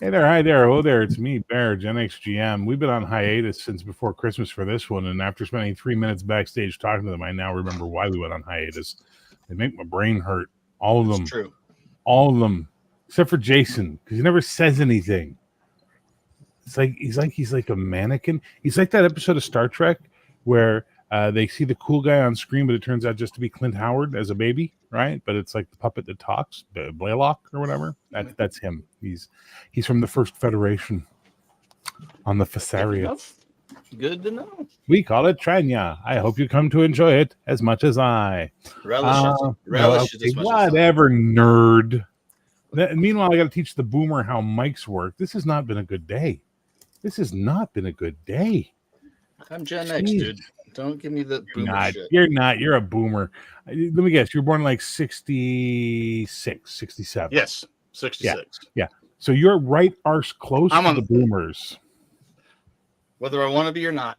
Hey there, hi there, oh there, it's me, Bear, Gen X GM. We've been on hiatus since before Christmas for this one, and after spending 3 minutes backstage talking to them, I now remember why we went on hiatus. They make my brain hurt. All of them. It's true. All of them. Except for Jason, because he never says anything. It's like he's like a mannequin. He's like that episode of Star Trek where they see the cool guy on screen, but it turns out just to be Clint Howard as a baby, right? But it's like the puppet that talks, Blaylock or whatever. That's him. He's from the First Federation on the Fesaria. Good to know. We call it Tranya. I hope you come to enjoy it as much as I. Relish it as much whatever, nerd. Meanwhile, I got to teach the boomer how mics work. This has not been a good day. This has not been a good day. I'm Gen X, dude. Don't give me the boomer shit. You're not. You're a boomer. Let me guess. You were born like 66, 67. Yes, 66. Yeah. So you're right arse close to the boomers. Whether I want to be or not.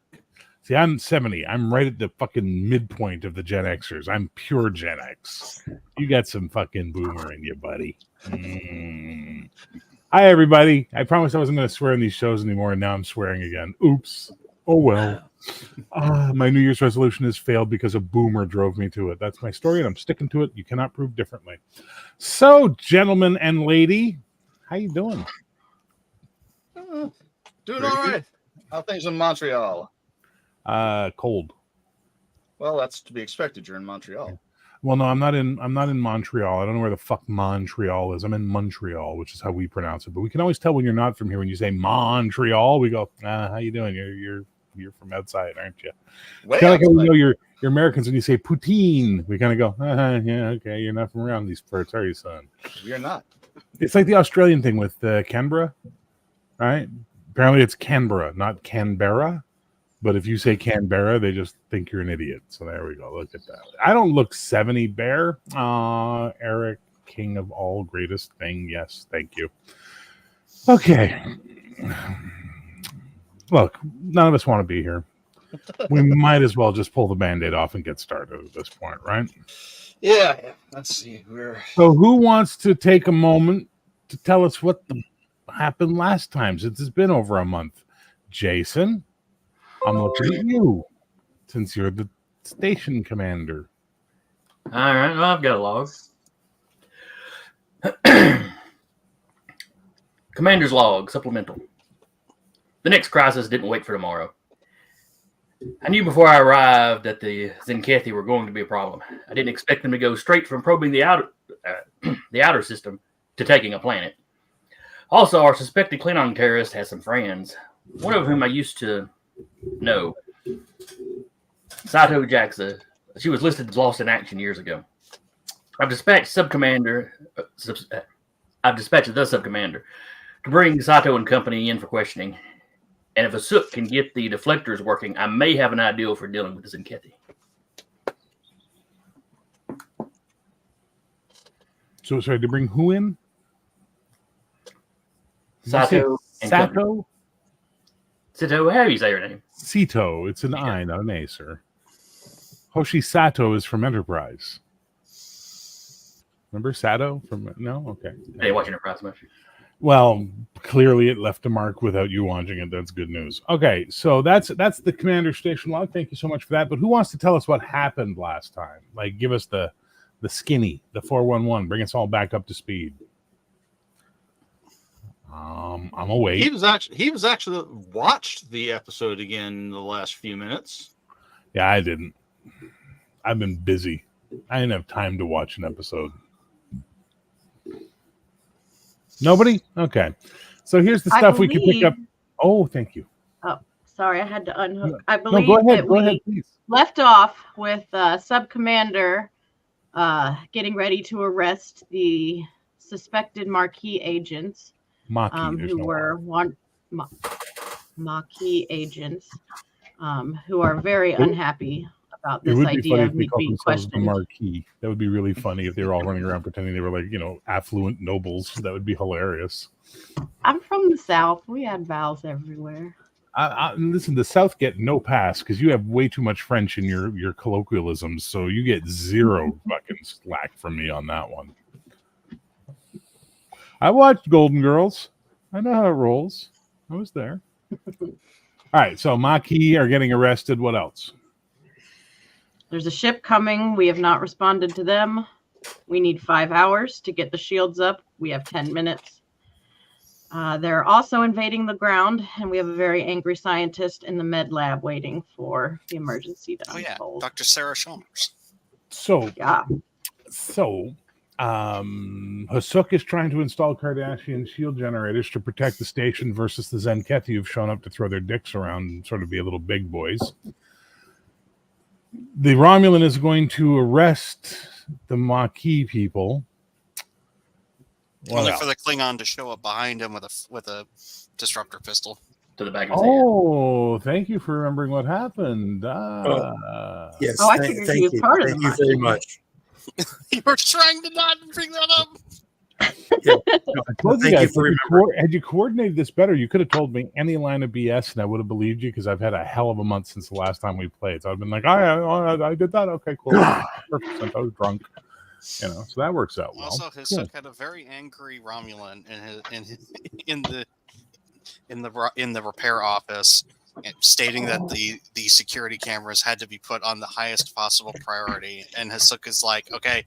See, I'm 70. I'm right at the fucking midpoint of the Gen Xers. I'm pure Gen X. You got some fucking boomer in you, buddy. Hi, everybody. I promised I wasn't going to swear in these shows anymore, and now I'm swearing again. Oops. Oh, well. My New Year's resolution has failed because a boomer drove me to it. That's my story, and I'm sticking to it. You cannot prove differently. So, gentlemen and lady, how you doing? Doing all right. How are things in Montreal? Cold. Well, that's to be expected. You're in Montreal. Well, no, I'm not in Montreal. I don't know where the fuck Montreal is. I'm in Montreal, which is how we pronounce it. But we can always tell when you're not from here. When you say Montreal, we go, how you doing? You're from outside, aren't you? Kind of like how we know you're Americans when you say poutine. We kind of go, yeah, okay, you're not from around these parts, are you, son? We are not. It's like the Australian thing with Canberra, right? Apparently it's Canberra, not Canberra. But if you say Canberra, they just think you're an idiot. So there we go. Look at that. I don't look 70, Bear. Eric, king of all, greatest thing. Yes, thank you. Okay. Look, none of us want to be here. We might as well just pull the Band-Aid off and get started at this point, right? Yeah. Let's see. So who wants to take a moment to tell us what happened last time, since it's been over a month? Jason? I'm looking at you, since you're the station commander. All right, well, I've got a log. Commander's log, supplemental. The next crisis didn't wait for tomorrow. I knew before I arrived that the Zenkethi were going to be a problem. I didn't expect them to go straight from probing the outer system to taking a planet. Also, our suspected Klingon terrorist has some friends, one of whom I used to know. Sato Jaxa. She was listed as lost in action years ago. I've dispatched the subcommander to bring Sato and company in for questioning. And if Asuk can get the deflectors working, I may have an idea for dealing with the Zenkethi. So sorry, to bring who in? Sato and Sato? Sato, how do you say her name? Sito. It's an I, not an A, sir. Hoshi Sato is from Enterprise. Remember Sato from? No, okay. I didn't watch Enterprise much. Well, clearly it left a mark without you watching it. That's good news. Okay, so that's the commander station log. Thank you so much for that. But who wants to tell us what happened last time? Like, give us the skinny, the 411. Bring us all back up to speed. I'm awake. He was actually watched the episode again in the last few minutes. Yeah, I didn't. I've been busy. I didn't have time to watch an episode. Nobody? Okay. So here's the stuff we can pick up. Oh, thank you. Oh, sorry, I had to unhook. No, I believe go ahead. that Go we ahead, please. left off with Sub-Commander getting ready to arrest the suspected Maquis agents. Maquis, who were Maquis agents who are very unhappy about this idea of me being questioned. Marquis. That would be really funny if they were all running around pretending they were like, affluent nobles. That would be hilarious. I'm from the South. We had vowels everywhere. Listen, the South get no pass because you have way too much French in your colloquialisms, so you get zero fucking slack from me on that one. I watched Golden Girls. I know how it rolls. I was there. All right, so Maquis are getting arrested. What else? There's a ship coming. We have not responded to them. We need 5 hours to get the shields up. We have 10 minutes. They're also invading the ground, and we have a very angry scientist in the med lab waiting for the emergency to unfold. Dr. Sarah Chalmers. So Yeah. Hasuk is trying to install Cardassian shield generators to protect the station versus the Zenkethi who've shown up to throw their dicks around and sort of be a little big boys. The Romulan is going to arrest the Maquis people. Only for the Klingon to show up behind him with a disruptor pistol to the back of his head. Oh, thank you for remembering what happened. Yes. Oh, I figured he was part of the Thank you very much. You were trying to not bring that up. Yeah. I told you guys, had you coordinated this better, you could have told me any line of BS and I would have believed you because I've had a hell of a month since the last time we played. So I've been like, I did that. Okay, cool. Perfect sense. I was drunk. You know, so that works out well. Also, Hasuk had a very angry Romulan in the repair office, stating that the security cameras had to be put on the highest possible priority. And Hasuk is like, okay,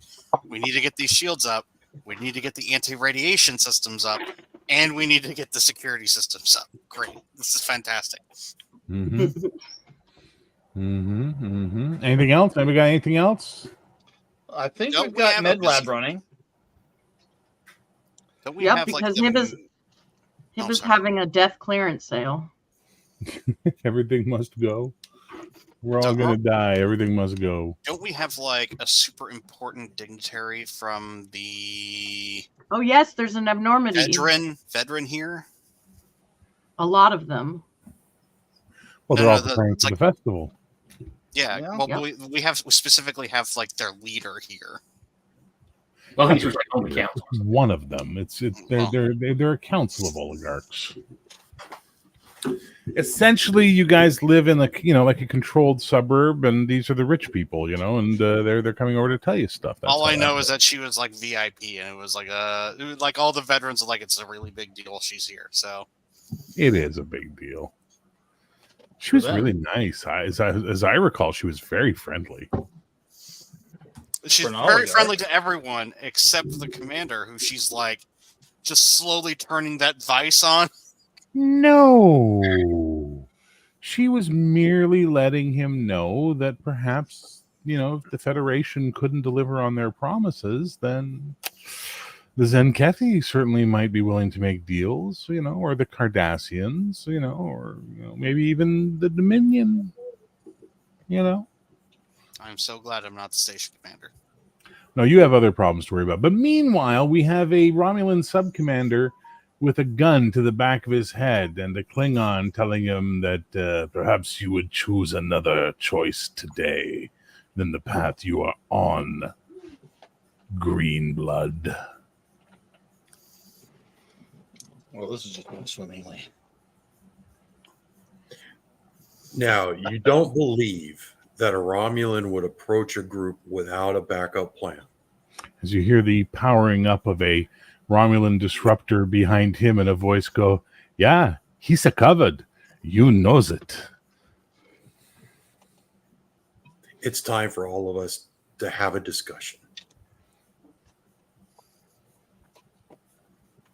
we need to get these shields up, we need to get the anti-radiation systems up, and we need to get the security systems up. Great, this is fantastic. Anything else? Anybody got anything else? I think we've got MedLab running. Yep, because Hib is having a death clearance sale. Everything must go. We're all going to die. Everything must go. Don't we have like a super important dignitary from the... Oh, yes, there's an abnormity. Veteran here? A lot of them. Well, they're all preparing for the festival. Yeah, well, we specifically have like their leader here. Well, he's like on the council. One of them. They're a council of oligarchs. Essentially, you guys live in like a controlled suburb, and these are the rich people, and they're coming over to tell you stuff. That's all I know is that she was like VIP, and it was like all the veterans are like, it's a really big deal. She's here, so it is a big deal. She was really nice. As I recall, she was very friendly. She's very friendly to everyone except the commander, who she's like just slowly turning that vice on. No. She was merely letting him know that perhaps, if the Federation couldn't deliver on their promises, then the Zenkethi certainly might be willing to make deals, or the Cardassians, or maybe even the Dominion, I'm so glad I'm not the station commander. No, you have other problems to worry about. But meanwhile, we have a Romulan subcommander with a gun to the back of his head and a Klingon telling him that perhaps you would choose another choice today than the path you are on, green blood. Well, this is just going swimmingly. Now, you don't believe that a Romulan would approach a group without a backup plan. As you hear the powering up of a Romulan disruptor behind him and a voice go, yeah, he's a covered. You knows it. It's time for all of us to have a discussion.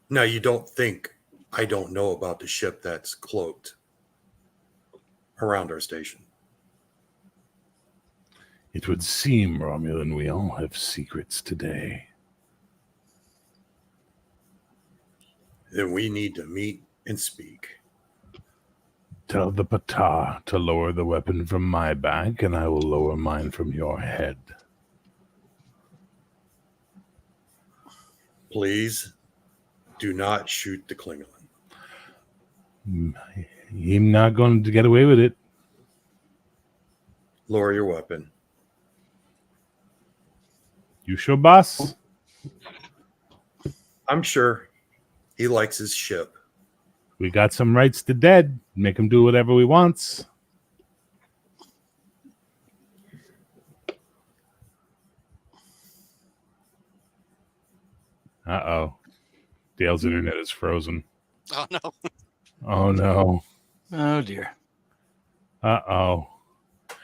Now, you don't think I don't know about the ship that's cloaked around our station? It would seem, Romulan, we all have secrets today. Then we need to meet and speak. Tell the Patah to lower the weapon from my back, and I will lower mine from your head. Please do not shoot the Klingon. I'm not going to get away with it. Lower your weapon. You sure, boss? I'm sure he likes his ship. We got some rights to dead. Make him do whatever we wants. Uh-oh. Dale's internet is frozen. Oh no. Oh no. Oh dear. Uh-oh.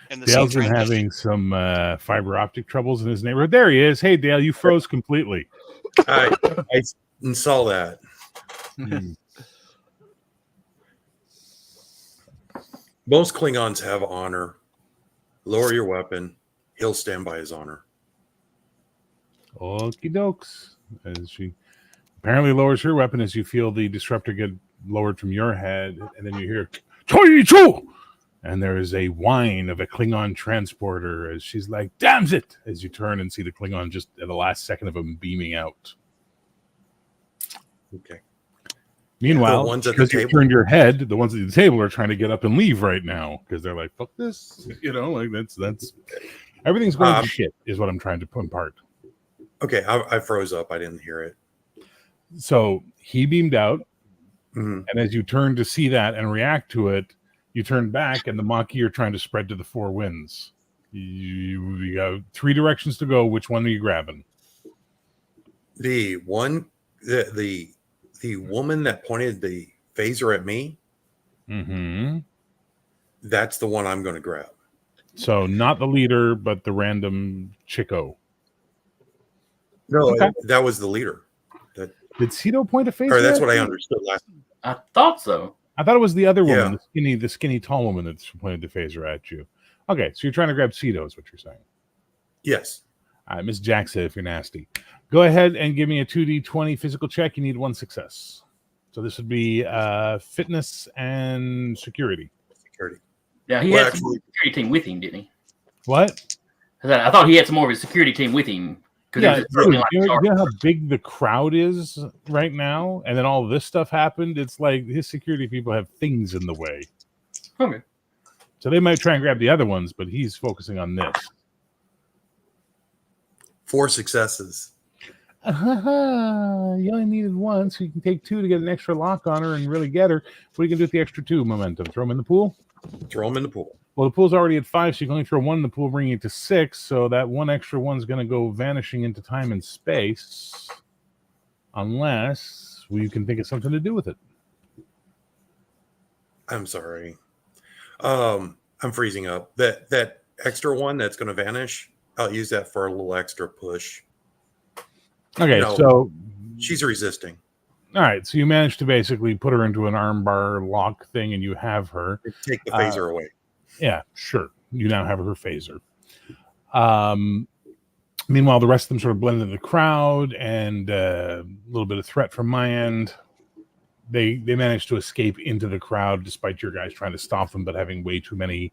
And the Dale's scene been transition- having some fiber optic troubles in his neighborhood. There he is. Hey, Dale, you froze completely. I saw that. Most Klingons have honor. Lower your weapon. He'll stand by his honor. Okie dokes. As she apparently lowers her weapon as you feel the disruptor get lowered from your head, and then you hear Choi Chu! And there is a whine of a Klingon transporter as she's like, damn it! As you turn and see the Klingon just at the last second of him beaming out. Okay. Meanwhile, The ones at the because you table? turned your head, the ones at the table are trying to get up and leave right now because they're like, fuck this. You know, like that's everything's going to shit is what I'm trying to impart. Okay, I froze up. I didn't hear it. So he beamed out, Mhm. and as you turn to see that and react to it, you turn back, and the Maquis are trying to spread to the four winds. You got 3 directions to go. Which one are you grabbing? The woman that pointed the phaser at me, Mm-hmm. that's the one I'm going to grab. So not the leader, but the random Chico. No, Okay. that was the leader. Did Cito point a phaser? Or that's at what I you? understood last. I thought so. I thought it was the other woman, Yeah. the skinny tall woman that pointed the phaser at you. Okay, so you're trying to grab Cito, is what you're saying. Yes. All right, Miss Jack said if you're nasty. Go ahead and give me a 2d20 physical check. You need 1 success. So this would be fitness and security. Security. Yeah, he Well, had some actually- security team with him, didn't he? What? I thought he had some more of his security team with him. Yeah, It was dude, like you know how big the crowd is right now? And then all this stuff happened? It's like his security people have things in the way. Okay. So they might try and grab the other ones, but he's focusing on this. 4 successes. You only needed 1, so you can take 2 to get an extra lock on her and really get her. What are you going to do with the extra 2 momentum? Throw them in the pool? Throw him in the pool. Well, the pool's already at 5, so you can only throw 1 in the pool, bringing it to 6. So that 1 extra one's going to go vanishing into time and space, unless you can think of something to do with it. I'm sorry. I'm freezing up. That extra one that's going to vanish, I'll use that for a little extra push. Okay, No. so She's resisting. all right, so you managed to basically put her into an armbar lock thing, and you have her. Take the phaser away. Yeah, sure. You now have her phaser. Meanwhile, the rest of them sort of blend into the crowd, and a little bit of threat from my end. They managed to escape into the crowd despite your guys trying to stop them, but having way too many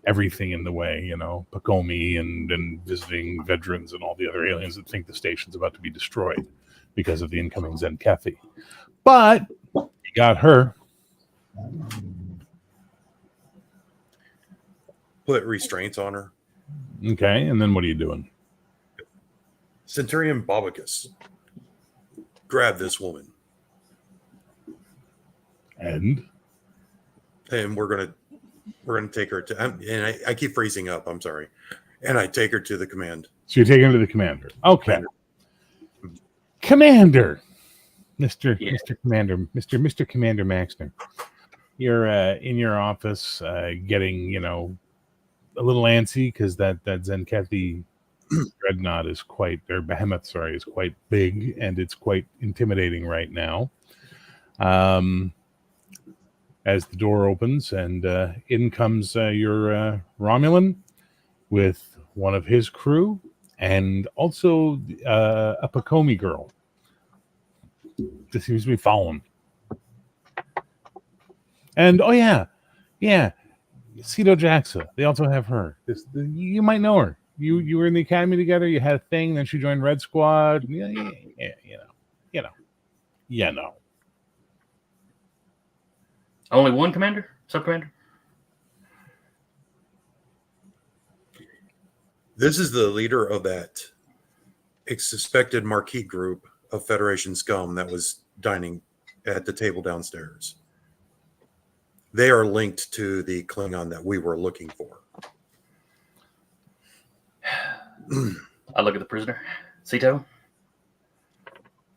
everything in the way, you know, Pacomi and visiting veterans and all the other aliens that think the station's about to be destroyed because of the incoming Zenkethi. But you got her. Put restraints on her. Okay, and then what are you doing? Centurion Bobicus, grab this woman, And and we're gonna take her to. And I keep freezing up. I'm sorry. And I take her to the command. so you're taking her to the commander. Okay. Commander. Mr. Commander, Mr. Commander Maxner. You're in your office getting, you know, a little antsy because that Zenkethi dreadnought is quite, or behemoth, sorry, is quite big, and it's quite intimidating right now. As the door opens, and in comes your Romulan with one of his crew, and also a Pacomi girl. That seems to be following. And oh yeah, Cito Jaxa. They also have her. You might know her. You were in the academy together. You had a thing. Then she joined Red Squad. Yeah, you know. Only one commander? Sub-commander? This is the leader of that suspected Maquis group of Federation scum that was dining at the table downstairs. They are linked to the Klingon that we were looking for. I look at the prisoner. Cito?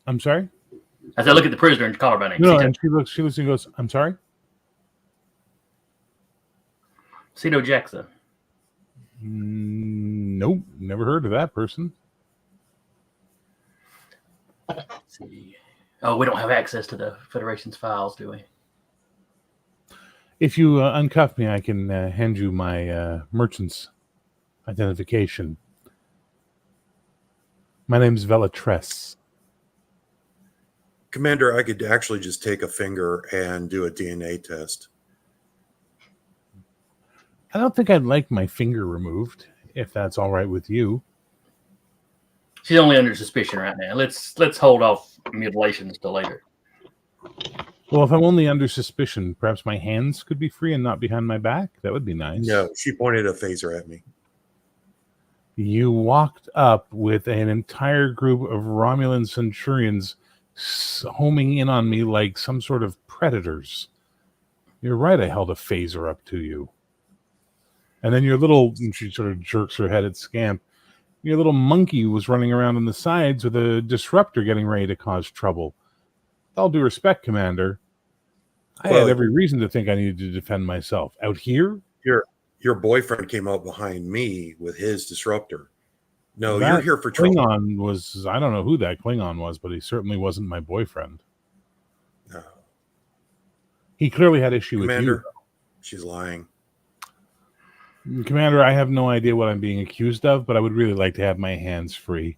I'm sorry. As I look at the prisoner and call her by name. No, and she looks and goes, "I'm sorry." Cito Jackson. Nope, never heard of that person. Let's see. Oh, we don't have access to the Federation's files, do we? If you uncuff me, I can hand you my merchant's identification. My name's Velatress. Commander, I could actually just take a finger and do a DNA test. I don't think I'd like my finger removed, if that's all right with you. She's only under suspicion right now. Let's hold off mutilations till later. Well, if I'm only under suspicion, perhaps my hands could be free and not behind my back? That would be nice. No, she pointed a phaser at me. You walked up with an entire group of Romulan Centurions homing in on me like some sort of predators. You're right, I held a phaser up to you. And then your little, and she sort of jerks her head at Scamp, your little monkey was running around on the sides with a disruptor getting ready to cause trouble. With all due respect, Commander, I had every reason to think I needed to defend myself. Out here? Your boyfriend came up behind me with his disruptor. No, That you're here for trouble. Klingon was, I don't know who that Klingon was, but he certainly wasn't my boyfriend. No. He clearly had issue Commander, with she's lying. you. Commander, I have no idea what I'm being accused of, but I would really like to have my hands free.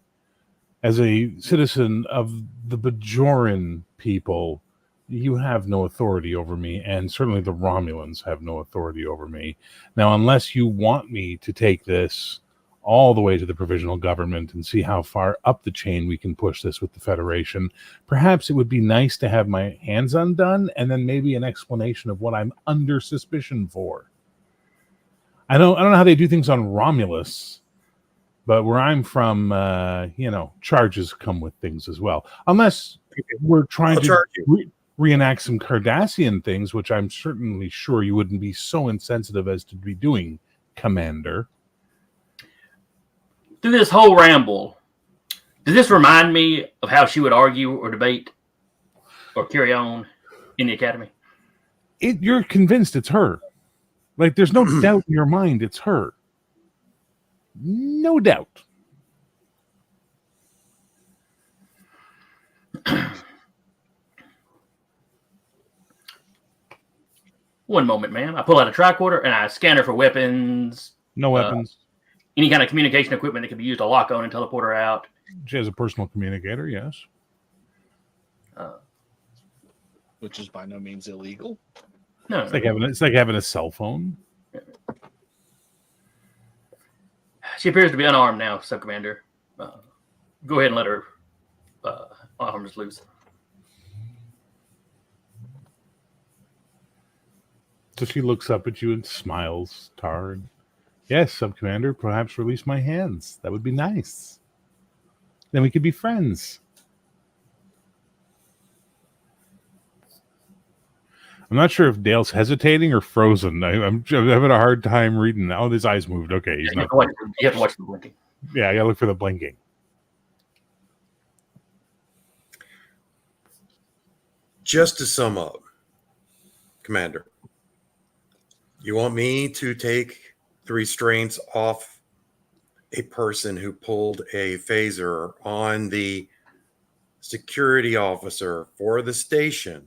As a citizen of the Bajoran people, you have no authority over me, and certainly the Romulans have no authority over me. Now, unless you want me to take this all the way to the provisional government and see how far up the chain we can push this with the Federation, perhaps it would be nice to have my hands undone and then maybe an explanation of what I'm under suspicion for. I don't know how they do things on Romulus, but where I'm from, charges come with things as well. Unless we're trying to reenact some Cardassian things, which I'm certainly sure you wouldn't be so insensitive as to be doing, Commander. Through this whole ramble, does this remind me of how she would argue or debate or carry on in the academy? You're convinced it's her. Like, there's no doubt in your mind it's her. No doubt. One moment, ma'am. I pull out a tricorder and I scan her for weapons. No weapons. Any kind of communication equipment that can be used to lock on and teleport her out. She has a personal communicator, yes. Which is by no means illegal. No, It's like having a cell phone. She appears to be unarmed now, Sub-Commander. Go ahead and let her arms loose. So she looks up at you and smiles, Tar. Yes, Sub-Commander, perhaps release my hands. That would be nice. Then we could be friends. I'm not sure if Dale's hesitating or frozen. I'm having a hard time reading. Oh, his eyes moved. Okay, he's not. You have to watch the blinking. Yeah, I gotta look for the blinking. Just to sum up, Commander, you want me to take the restraints off a person who pulled a phaser on the security officer for the station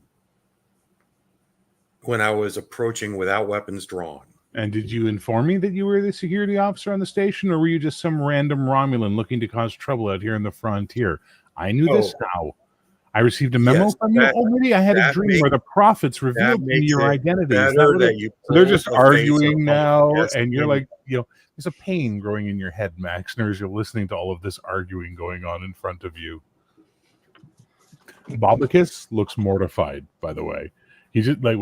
when I was approaching without weapons drawn. And did you inform me that you were the security officer on the station, or were you just some random Romulan looking to cause trouble out here in the frontier? I knew this now. I received a memo from you already. I had a dream where the prophets revealed to me your identities. They're just arguing now, and you're like, there's a pain growing in your head, Maxner, as you're listening to all of this arguing going on in front of you. Bobicus looks mortified, by the way. He's just like,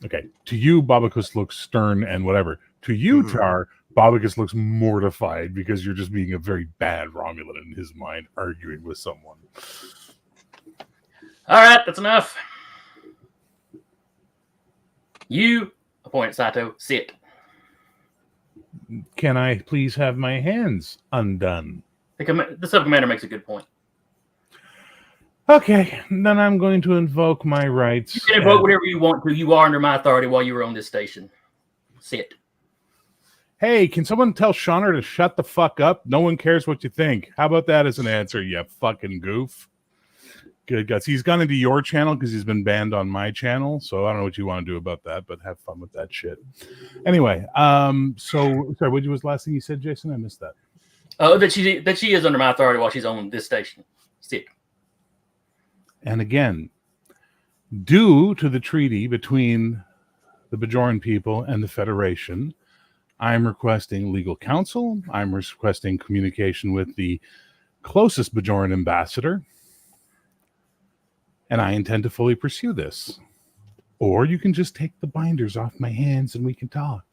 okay. To you, Bobicus looks stern and whatever. To you, Tar, Bobicus looks mortified because you're just being a very bad Romulan in his mind, arguing with someone. All right, that's enough. You, appoint Sato, sit. Can I please have my hands undone? The sub-commander makes a good point. Okay, then I'm going to invoke my rights. You can invoke whatever you want to. You are under my authority while you were on this station. Sit. Hey, can someone tell Shauner to shut the fuck up? No one cares what you think. How about that as an answer, you fucking goof? Good guts. He's gone into your channel because he's been banned on my channel, so I don't know what you want to do about that, but have fun with that shit. Anyway, so sorry, what was the last thing you said, Jason? I missed that. That she is under my authority while she's on this station. Sit. And again, due to the treaty between the Bajoran people and the Federation, I'm requesting legal counsel. I'm requesting communication with the closest Bajoran ambassador. And I intend to fully pursue this. Or you can just take the binders off my hands and we can talk.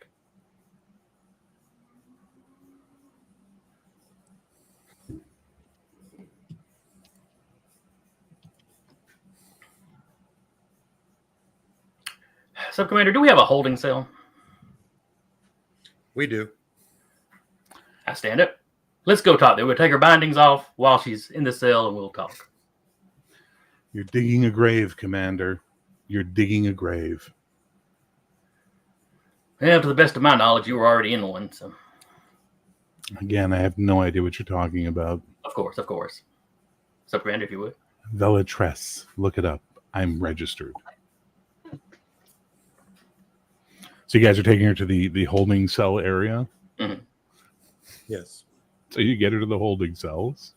Sub-Commander, do we have a holding cell? We do. I stand up. Let's go talk. We'll take her bindings off while she's in the cell and we'll talk. You're digging a grave, Commander. You're digging a grave. Well, to the best of my knowledge, you were already in one. So, Again, I have no idea what you're talking about. of course. Sub-Commander, if you would. Velatress. Look it up. I'm registered. So you guys are taking her to the holding cell area? Mm-hmm. Yes. So you get her to the holding cells?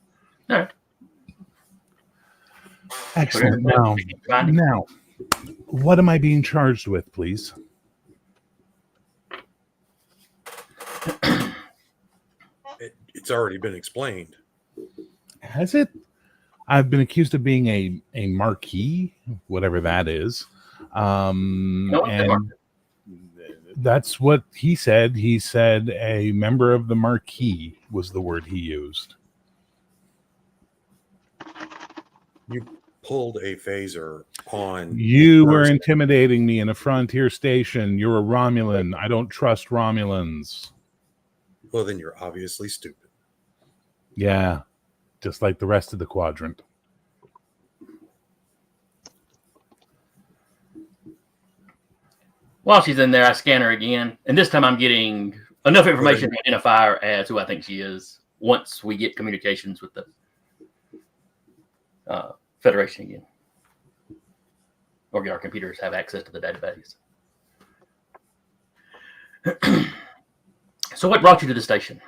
All right. Excellent. Now, what am I being charged with, please? It's already been explained. Has it? I've been accused of being a Maquis, whatever that is. And that's what he said. He said a member of the Maquis was the word he used. You pulled a phaser on. You were intimidating me in a frontier station. You're a Romulan. I don't trust Romulans. Well, then you're obviously stupid. Yeah, just like the rest of the quadrant. While she's in there, I scan her again, and this time I'm getting enough information to identify her as who I think she is once we get communications with the Federation again. Or our computers have access to the database. So what brought you to the station?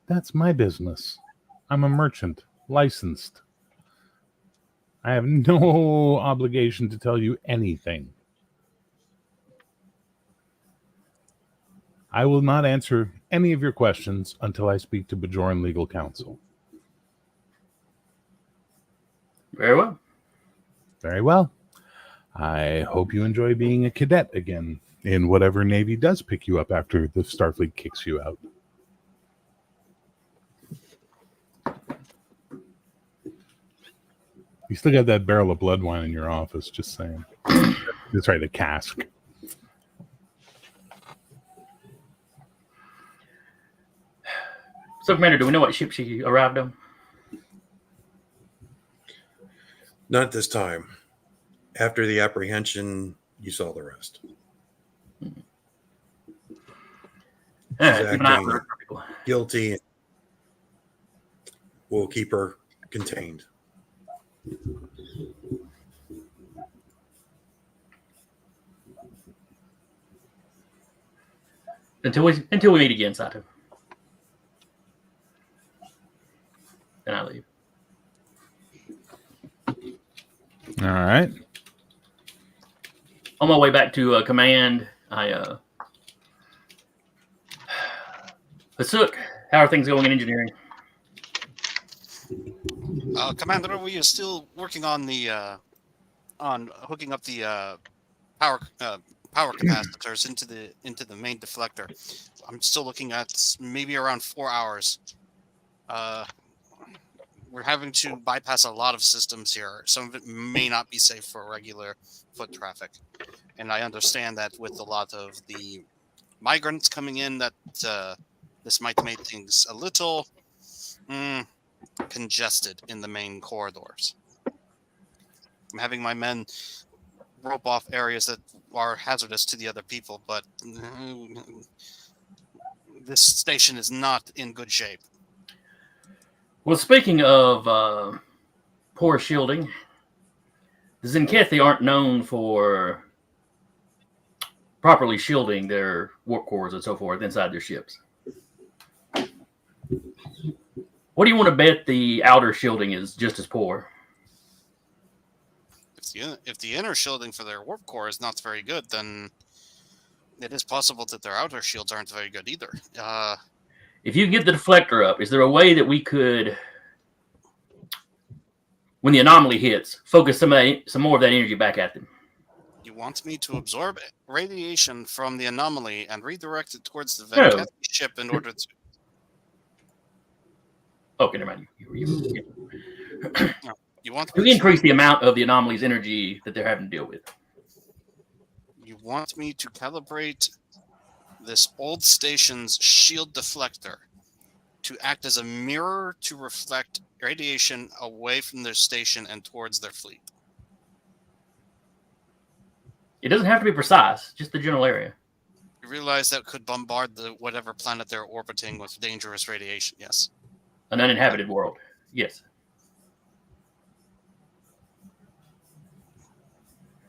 That's my business. I'm a merchant, licensed. I have no obligation to tell you anything. I will not answer any of your questions until I speak to Bajoran legal counsel. Very well. Very well. I hope you enjoy being a cadet again in whatever Navy does pick you up after the Starfleet kicks you out. You still got that barrel of blood wine in your office, just saying. That's right, a cask. So, Commander, do we know what ship she arrived on? Not at this time. After the apprehension, you saw the rest. All right, She's keep an eye acting on her. guilty. We'll keep her contained. Until we meet again, Sato. And I leave. All right. On my way back to command, I Hasuk, how are things going in engineering? Commander, we are still working on the on hooking up the power capacitors into the main deflector. I'm still looking at maybe around 4 hours. We're having to bypass a lot of systems here. Some of it may not be safe for regular foot traffic, and I understand that with a lot of the migrants coming in, that this might make things a little congested in the main corridors. I'm having my men rope off areas that are hazardous to the other people, but this station is not in good shape. Well, speaking of poor shielding, the Zenkethi aren't known for properly shielding their warp cores and so forth inside their ships. What do you want to bet the outer shielding is just as poor? If the inner shielding for their warp core is not very good, then it is possible that their outer shields aren't very good either. If you get the deflector up, is there a way that we could, when the anomaly hits, focus some more of that energy back at them? You want me to absorb radiation from the anomaly and redirect it towards the Venkat ship in order to... Okay, never mind. No, you want to increase the amount of the anomaly's energy that they're having to deal with. You want me to calibrate this old station's shield deflector to act as a mirror to reflect radiation away from their station and towards their fleet. It doesn't have to be precise, just the general area. You realize that could bombard whatever planet they're orbiting with dangerous radiation, yes. An uninhabited world, yes.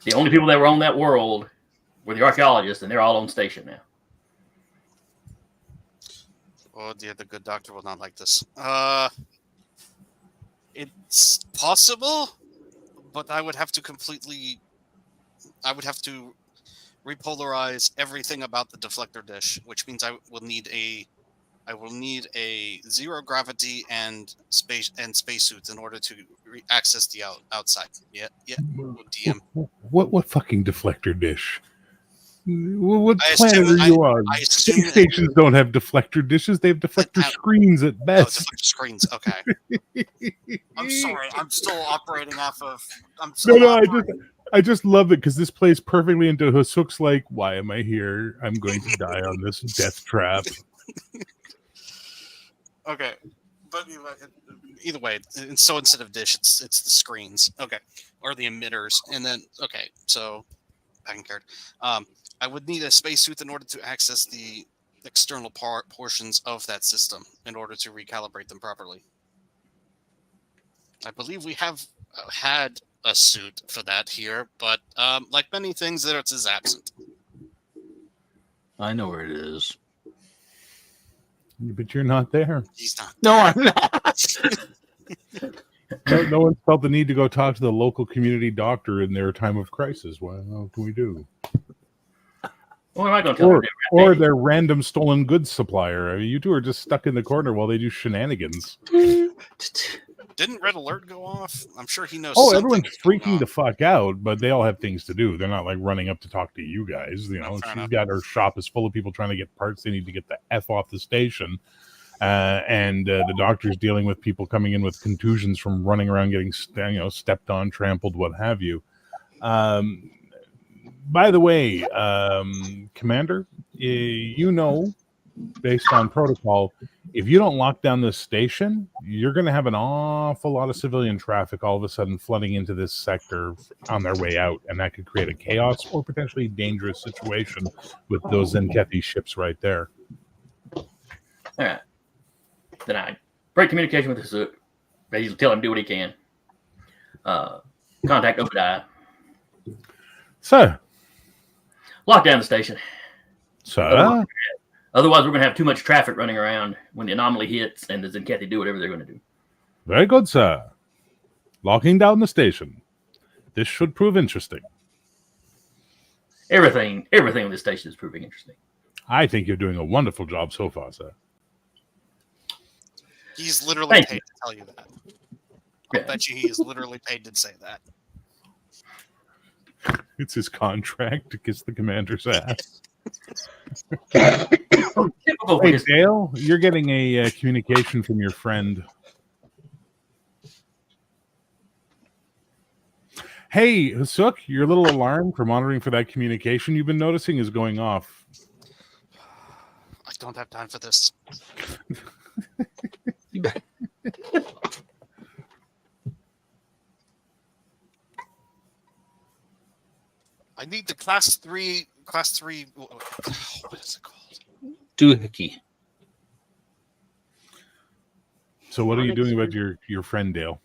The only people that were on that world were the archaeologists, and they're all on station now. Oh dear, the good doctor will not like this. It's possible, but I would have to repolarize everything about the deflector dish, which means I will need a zero gravity and spacesuits in order to access the outside. Yeah. DM. What fucking deflector dish? What I planet assume- are you on? I assume- Space stations don't have deflector dishes. They have deflector screens at Oh, best. deflector screens. Okay. I'm sorry. I'm still operating off of. I just love it because this plays perfectly into Hasuk's like, why am I here? I'm going to die on this death trap. Okay, but either way, so instead of dish, it's the screens. Okay, or the emitters, and then so back in card. I would need a spacesuit in order to access the external portions of that system in order to recalibrate them properly. I believe we have had a suit for that here, but like many things, it is absent. I know where it is. But you're not there. He's not. No, I'm not. No one felt the need to go talk to the local community doctor in their time of crisis. What can we do? Well, am I going to tell them? Or their random stolen goods supplier. I mean, you two are just stuck in the corner while they do shenanigans. Didn't Red Alert go off? I'm sure he knows. Oh, something everyone's is going freaking on. the fuck out, but they all have things to do. They're not like running up to talk to you guys. You know, Fair she's enough. got her shop is full of people trying to get parts. They need to get the F off the station. And the doctor's dealing with people coming in with contusions from running around getting stepped on, trampled, what have you. By the way, Commander, based on protocol, if you don't lock down this station, you're going to have an awful lot of civilian traffic all of a sudden flooding into this sector on their way out, and that could create a chaos or potentially dangerous situation with those Zenkethi ships right there. All right. Then I break communication with Hasuk. Basically tell him to do what he can. Contact Obadiah. So, Lock down the station. sir, Otherwise, we're going to have too much traffic running around when the anomaly hits and the Zenkethi do whatever they're going to do. very good, sir. Locking down the station. This should prove interesting. Everything on this station is proving interesting. I think you're doing a wonderful job so far, sir. He's literally Thank paid you. to tell you that. Yeah. I bet you he is literally paid to say that. It's his contract to kiss the commander's ass. Typical for Hey, his- Dale, you're getting a communication from your friend. Hey, Hasuk, your little alarm for monitoring for that communication you've been noticing is going off. I don't have time for this. I need the class three. What is it called? Doohickey. So what are you doing about Unexpected. your friend Dale?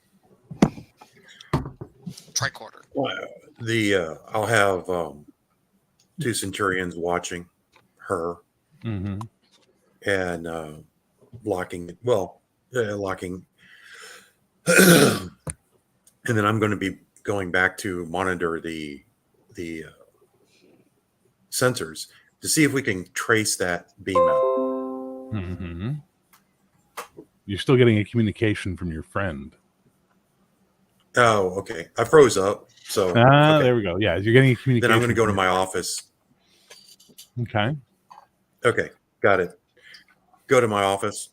Tricorder. I'll have two Centurions watching her Mm-hmm. and locking. Locking. And then I'm going to be going back to monitor the sensors to see if we can trace that beam out. Mm-hmm. You're still getting a communication from your friend. Oh, okay. I froze up. So okay. There we go. Yeah, you're getting a communication. Then I'm going to go to from my office. Okay. Okay, got it. Go to my office.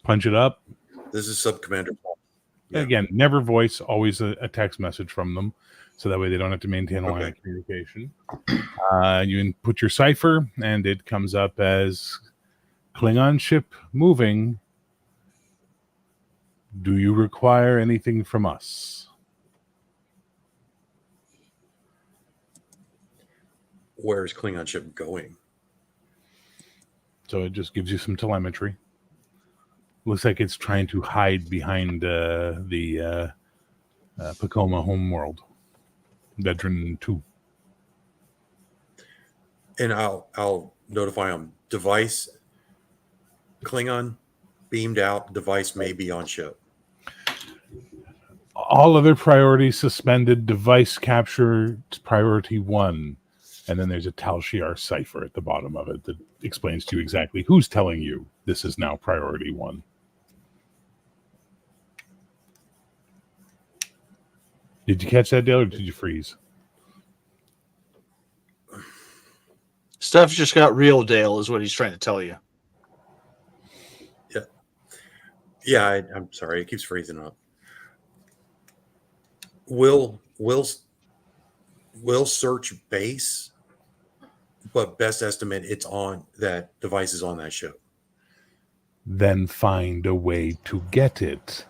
Punch it up. This is Sub Commander Paul. Yeah. Again, never voice, always a text message from them. So that way they don't have to maintain a line of communication. You input your cipher, and it comes up as Klingon ship moving. Do you require anything from us? Where's Klingon ship going? So it just gives you some telemetry. Looks like it's trying to hide behind the Pacoma homeworld. Veteran 2. And I'll notify them. Device Klingon beamed out. Device may be on ship. All other priorities suspended. Device capture priority 1. And then there's a Tal Shiar cipher at the bottom of it that explains to you exactly who's telling you this is now priority 1. Did you catch that, Dale, or did you freeze? Stuff just got real, Dale, is what he's trying to tell you. Yeah, I'm sorry. It keeps freezing up. Will search base, but best estimate it's on that device is on that ship. Then find a way to get it.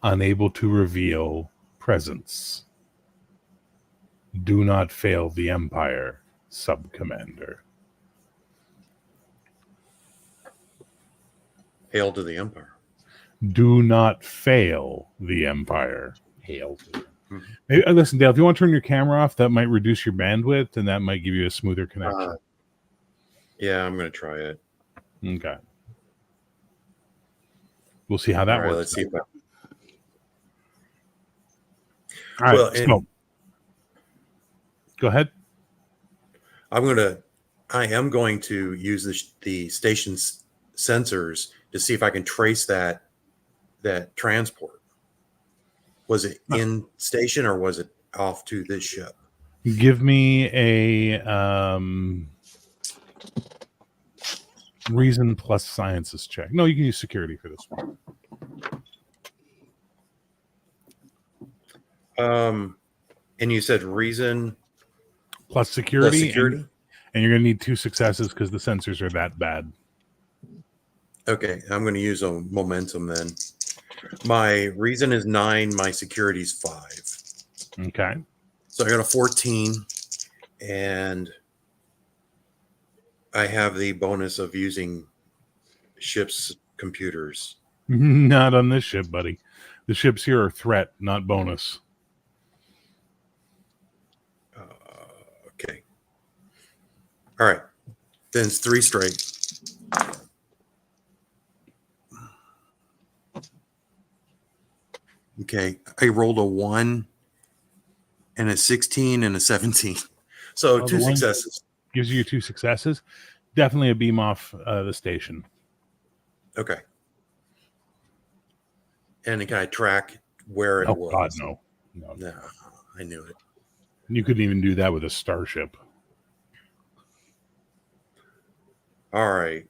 Unable to reveal presence. Do not fail the Empire, Sub-Commander. Hail to the Empire. Do not fail the Empire. Hail to them. Mhm. Maybe, listen, Dale, if you want to turn your camera off, that might reduce your bandwidth, and that might give you a smoother connection. Yeah, I'm going to try it. Okay. We'll see how that All right, works. let's see if I, All right, well, and- so go ahead. I am going to use the station's sensors to see if I can trace that transport. Was it in station or was it off to this ship? Give me a reason plus sciences check. No, you can use security for this one. And you said reason Plus security. plus security? And you're going to need 2 successes because the sensors are that bad. Okay, I'm going to use a momentum then. My reason is 9, my security is 5. Okay. So I got a 14, and I have the bonus of using ship's computers. Not on this ship, buddy. The ships here are threat, not bonus. Okay. All right. Then it's 3 straight. Okay. I rolled a 1 and a 16 and a 17. So Oh, 2 the one- successes. Gives you 2 successes. Definitely a beam off the station. Okay. And can I track where it Oh, was? God, no. No. No, I knew it. You couldn't even do that with a starship. All right.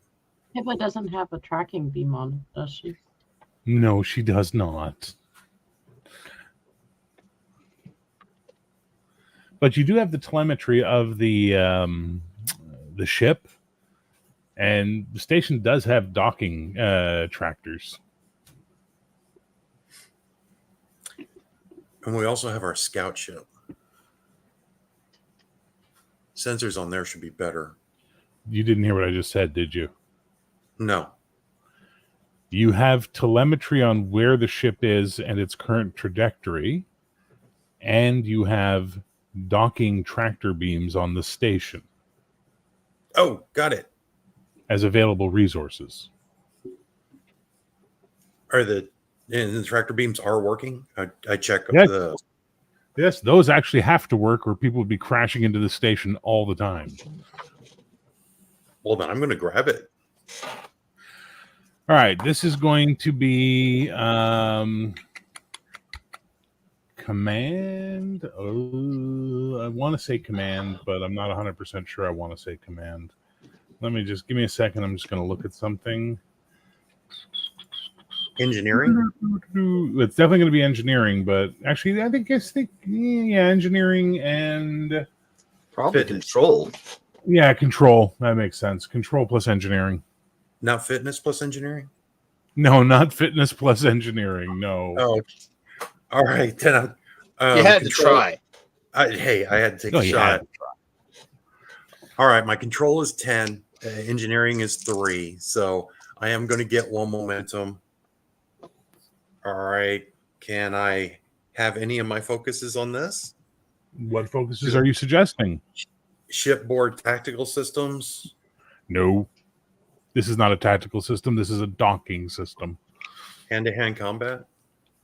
Hibla doesn't have a tracking beam on, does she? No, she does not. But you do have the telemetry of the ship, And the station does have docking tractors. And we also have our scout ship. Sensors on there should be better. You didn't hear what I just said, did you? No. You have telemetry on where the ship is and its current trajectory, and you have docking tractor beams on the station Oh, got it. as available resources. And the tractor beams are working? I check Yes. the... Yes, those actually have to work, or people would be crashing into the station all the time. Well, then I'm going to grab it. All right, this is going to be command. Oh, I want to say command, but I'm not 100% sure I want to say command. Let me just give me a second. I'm just going to look at something. Engineering? It's definitely going to be engineering, but actually, I think engineering and Probably Fitness. control. control. That makes sense. Control plus engineering. Not fitness plus engineering? No, not fitness plus engineering. No. Oh, all right. Then You had to control- try. I had to take No, a you shot. had to All right, my control is 10. Engineering is 3. So I am going to get 1 momentum. All right. Can I have any of my focuses on this? What focuses are you suggesting? Shipboard tactical systems. No. This is not a tactical system. This is a docking system. Hand-to-hand combat.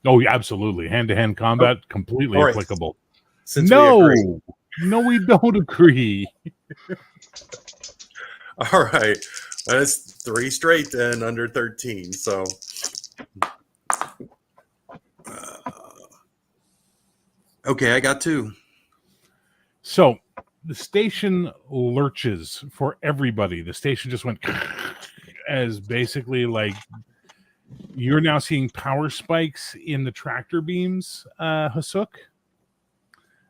Oh, yeah, absolutely. Hand-to-hand combat, completely All right. applicable. Since we agree. No, we don't agree. All right. That's 3 straight then under 13. So okay, I got 2. So the station lurches for everybody. The station just went as basically like you're now seeing power spikes in the tractor beams, Hasuk.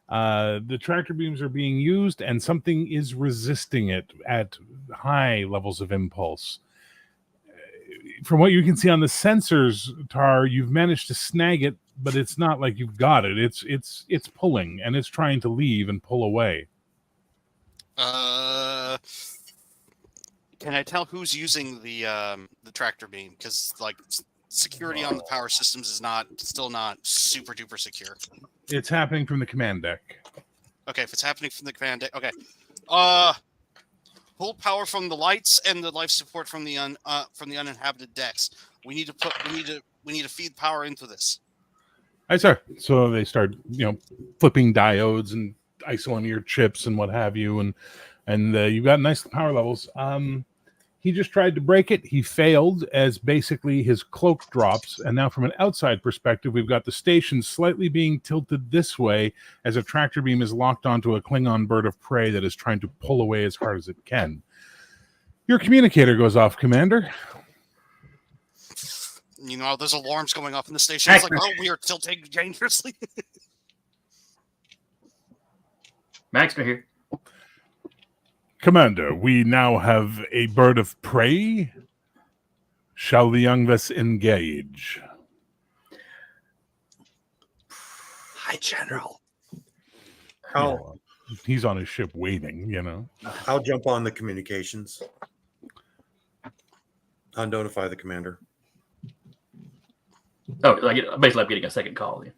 The tractor beams are being used and something is resisting it at high levels of impulse. From what you can see on the sensors, Tar, you've managed to snag it, but it's not like you've got it. It's pulling and it's trying to leave and pull away. Can I tell who's using the tractor beam? Because like security on the power systems is still not super duper secure. It's happening from the command deck. Okay, if it's happening from the command deck, okay. Pull power from the lights and the life support from the uninhabited decks. We need to feed power into this. Hi, sir. So they start, flipping diodes and isolinear chips and what have you, and you've got nice power levels. He just tried to break it. He failed as basically his cloak drops. And now from an outside perspective, we've got the station slightly being tilted this way as a tractor beam is locked onto a Klingon bird of prey that is trying to pull away as hard as it can. Your communicator goes off, Commander. There's alarms going off in the station. It's like, oh, we are tilting dangerously. Maxter here. Commander, we now have a bird of prey. Shall the young vess engage? Hi, General. He's on his ship waiting, I'll jump on the communications. I'll notify the commander. Oh, basically I'm getting a second call. Yeah.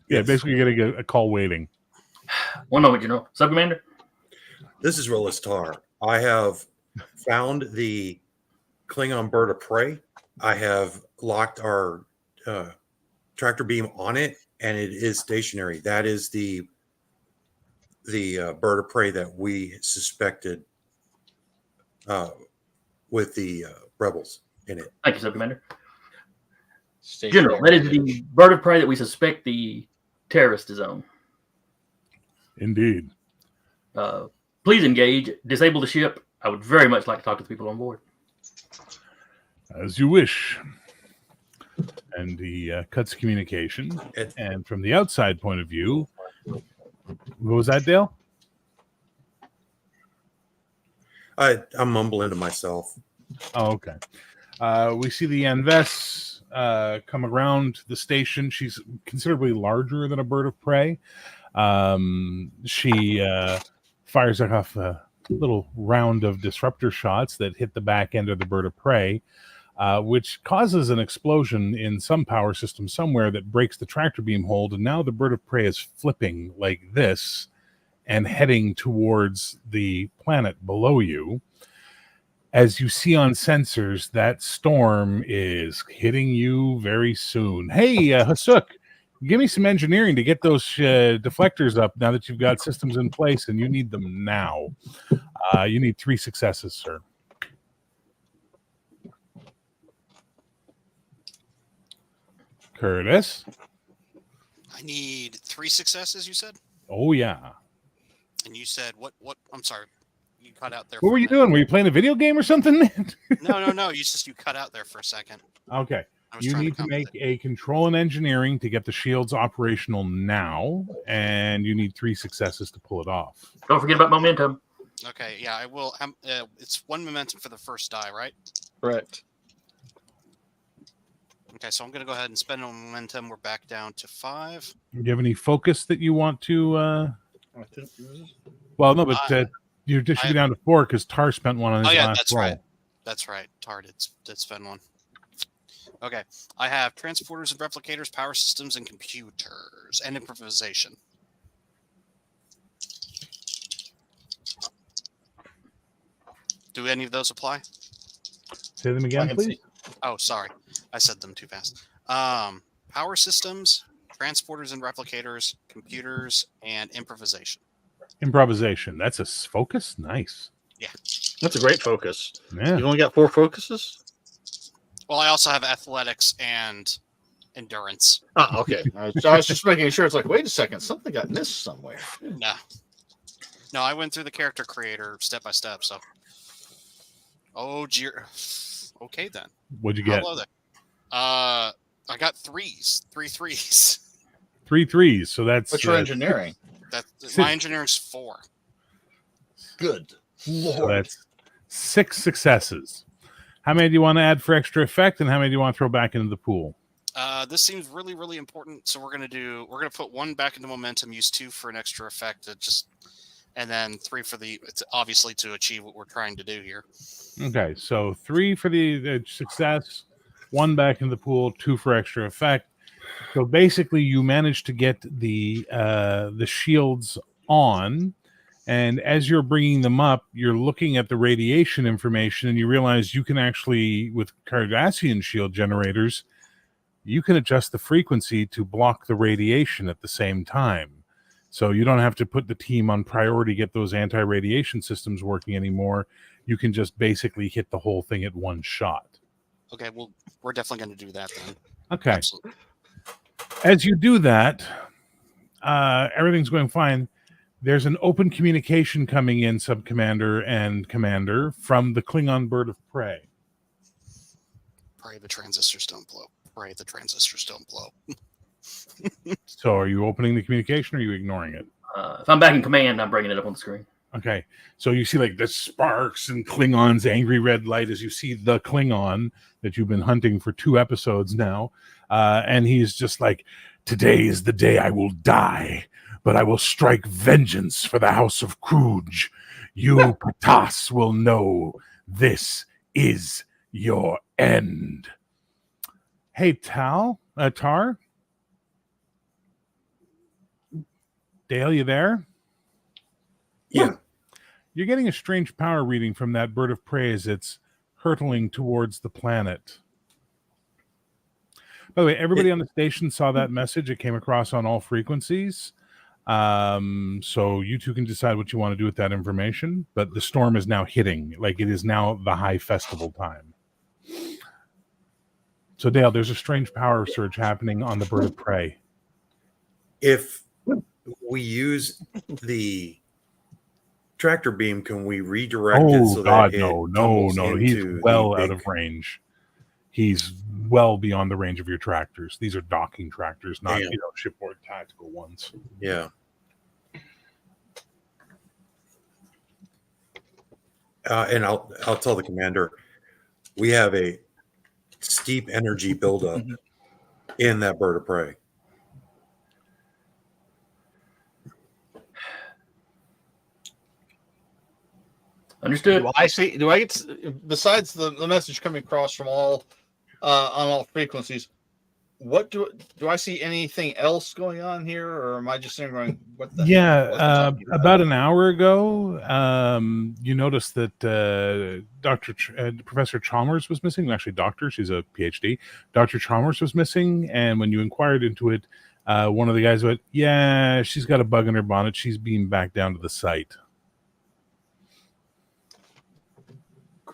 Yeah, basically you're getting a call waiting. One moment, General. Sub Commander. This is Willis Tar. I have found the Klingon bird of prey. I have locked our tractor beam on it, and it is stationary. That is the bird of prey that we suspected with the rebels in it. Thank you, Sub Commander. General, that is the bird of prey that we suspect the terrorist is on. Indeed. Please engage. Disable the ship. I would very much like to talk to the people on board. As you wish. And he cuts communication. And from the outside point of view, what was that, Dale? I'm mumbling to myself. Oh, okay. We see the Anves come around the station. She's considerably larger than a bird of prey. She fires off a little round of disruptor shots that hit the back end of the bird of prey, which causes an explosion in some power system somewhere that breaks the tractor beam hold. And now the bird of prey is flipping like this and heading towards the planet below you. As you see on sensors, that storm is hitting you very soon. Hey, Hasuk, give me some engineering to get those deflectors up now that you've got systems in place, and you need them now. You need 3 successes, sir. Curtis? I need 3 successes, you said? Oh, yeah. And you said what? I'm sorry. You cut out there. What were you doing? Were you playing a video game or something? No. You cut out there for a second. Okay. I was You trying need to accommodate. make a control and engineering to get the shields operational now, and you need 3 successes to pull it off. Don't forget about momentum. Okay, yeah, I will. It's 1 momentum for the first die, right? Correct. Okay, so I'm going to go ahead and spend on momentum. We're back down to 5. Do you have any focus that you want to? I think Well, no, but you just should be down to 4 because Tar spent one on his last that's roll. right. That's right. Tar did spend one. Okay, I have transporters and replicators, power systems, and computers, and improvisation. Do any of those apply? Say them again, please. Oh, sorry. I said them too fast. Power systems, transporters and replicators, computers, and improvisation. Improvisation. That's a focus. Nice. that's a great focus. Yeah. You only got 4 focuses? Well, I also have athletics and endurance. Oh, okay. I was just making sure. It's like, wait a second, something got missed somewhere. No, I went through the character creator step by step. So, oh, dear. Okay, then. What'd you get? How low there? I got 3s. 3 3s. 3 3s. So that's What's your engineering? My engineering's 4. Good So Lord. that's 6 successes. How many do you want to add for extra effect, and how many do you want to throw back into the pool? This seems really, really important. So we're gonna put 1 back into momentum, use 2 for an extra effect, and then 3 for it's obviously to achieve what we're trying to do here. Okay, so 3 for the success, 1 back in the pool, 2 for extra effect. So basically, you managed to get the shields on, and as you're bringing them up, you're looking at the radiation information, and you realize you can actually, with Cardassian shield generators, you can adjust the frequency to block the radiation at the same time. So you don't have to put the team on priority, get those anti-radiation systems working anymore. You can just basically hit the whole thing at one shot. Okay, well, we're definitely going to do that then. Okay. Absolutely. As you do that, everything's going fine. There's an open communication coming in, Sub-Commander and Commander, from the Klingon bird of prey. Pray the transistors don't blow. Pray the transistors don't blow. So are you opening the communication or are you ignoring it? If I'm back in command, I'm bringing it up on the screen. Okay. So you see like the sparks and Klingon's angry red light as you see the Klingon that you've been hunting for 2 episodes now. And he's just like, today is the day I will die, but I will strike vengeance for the House of Kruge. You, Patas, will know this is your end. Hey, Tar? Dale, you there? Yeah. You're getting a strange power reading from that bird of prey as it's hurtling towards the planet. By the way, everybody on the station saw that message. It came across on all frequencies. So you two can decide what you want to do with that information. But the storm is now hitting. Like, it is now the high festival time. So, Dale, there's a strange power surge happening on the bird of prey. If we use the tractor beam, can we redirect it Oh, so God, that no. He's into well the out of range. He's well beyond the range of your tractors. These are docking tractors, not shipboard tactical ones. Yeah. And I'll tell the commander, we have a steep energy buildup in that bird of prey. Understood. Do I see? Do I get besides the message coming across from all on all frequencies? What do I see anything else going on here, or am I just sitting going, "What the hell was he talking About an hour ago, you noticed that Professor Chalmers was missing. Actually, doctor, she's a PhD. Dr. Chalmers was missing, and when you inquired into it, one of the guys went, "Yeah, she's got a bug in her bonnet. She's being back down to the site."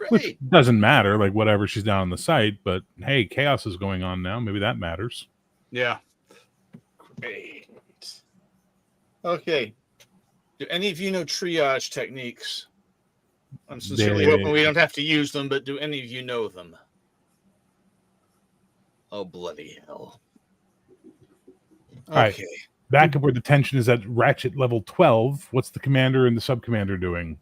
Which Great. doesn't matter, like whatever, she's down on the site, but hey, chaos is going on now. Maybe that matters. Yeah. Great. Okay. Do any of you know triage techniques? I'm sincerely hoping we don't have to use them, but do any of you know them? Oh, bloody hell. All right. Okay. Back up where the tension is at ratchet level 12. What's the commander and the sub-commander doing?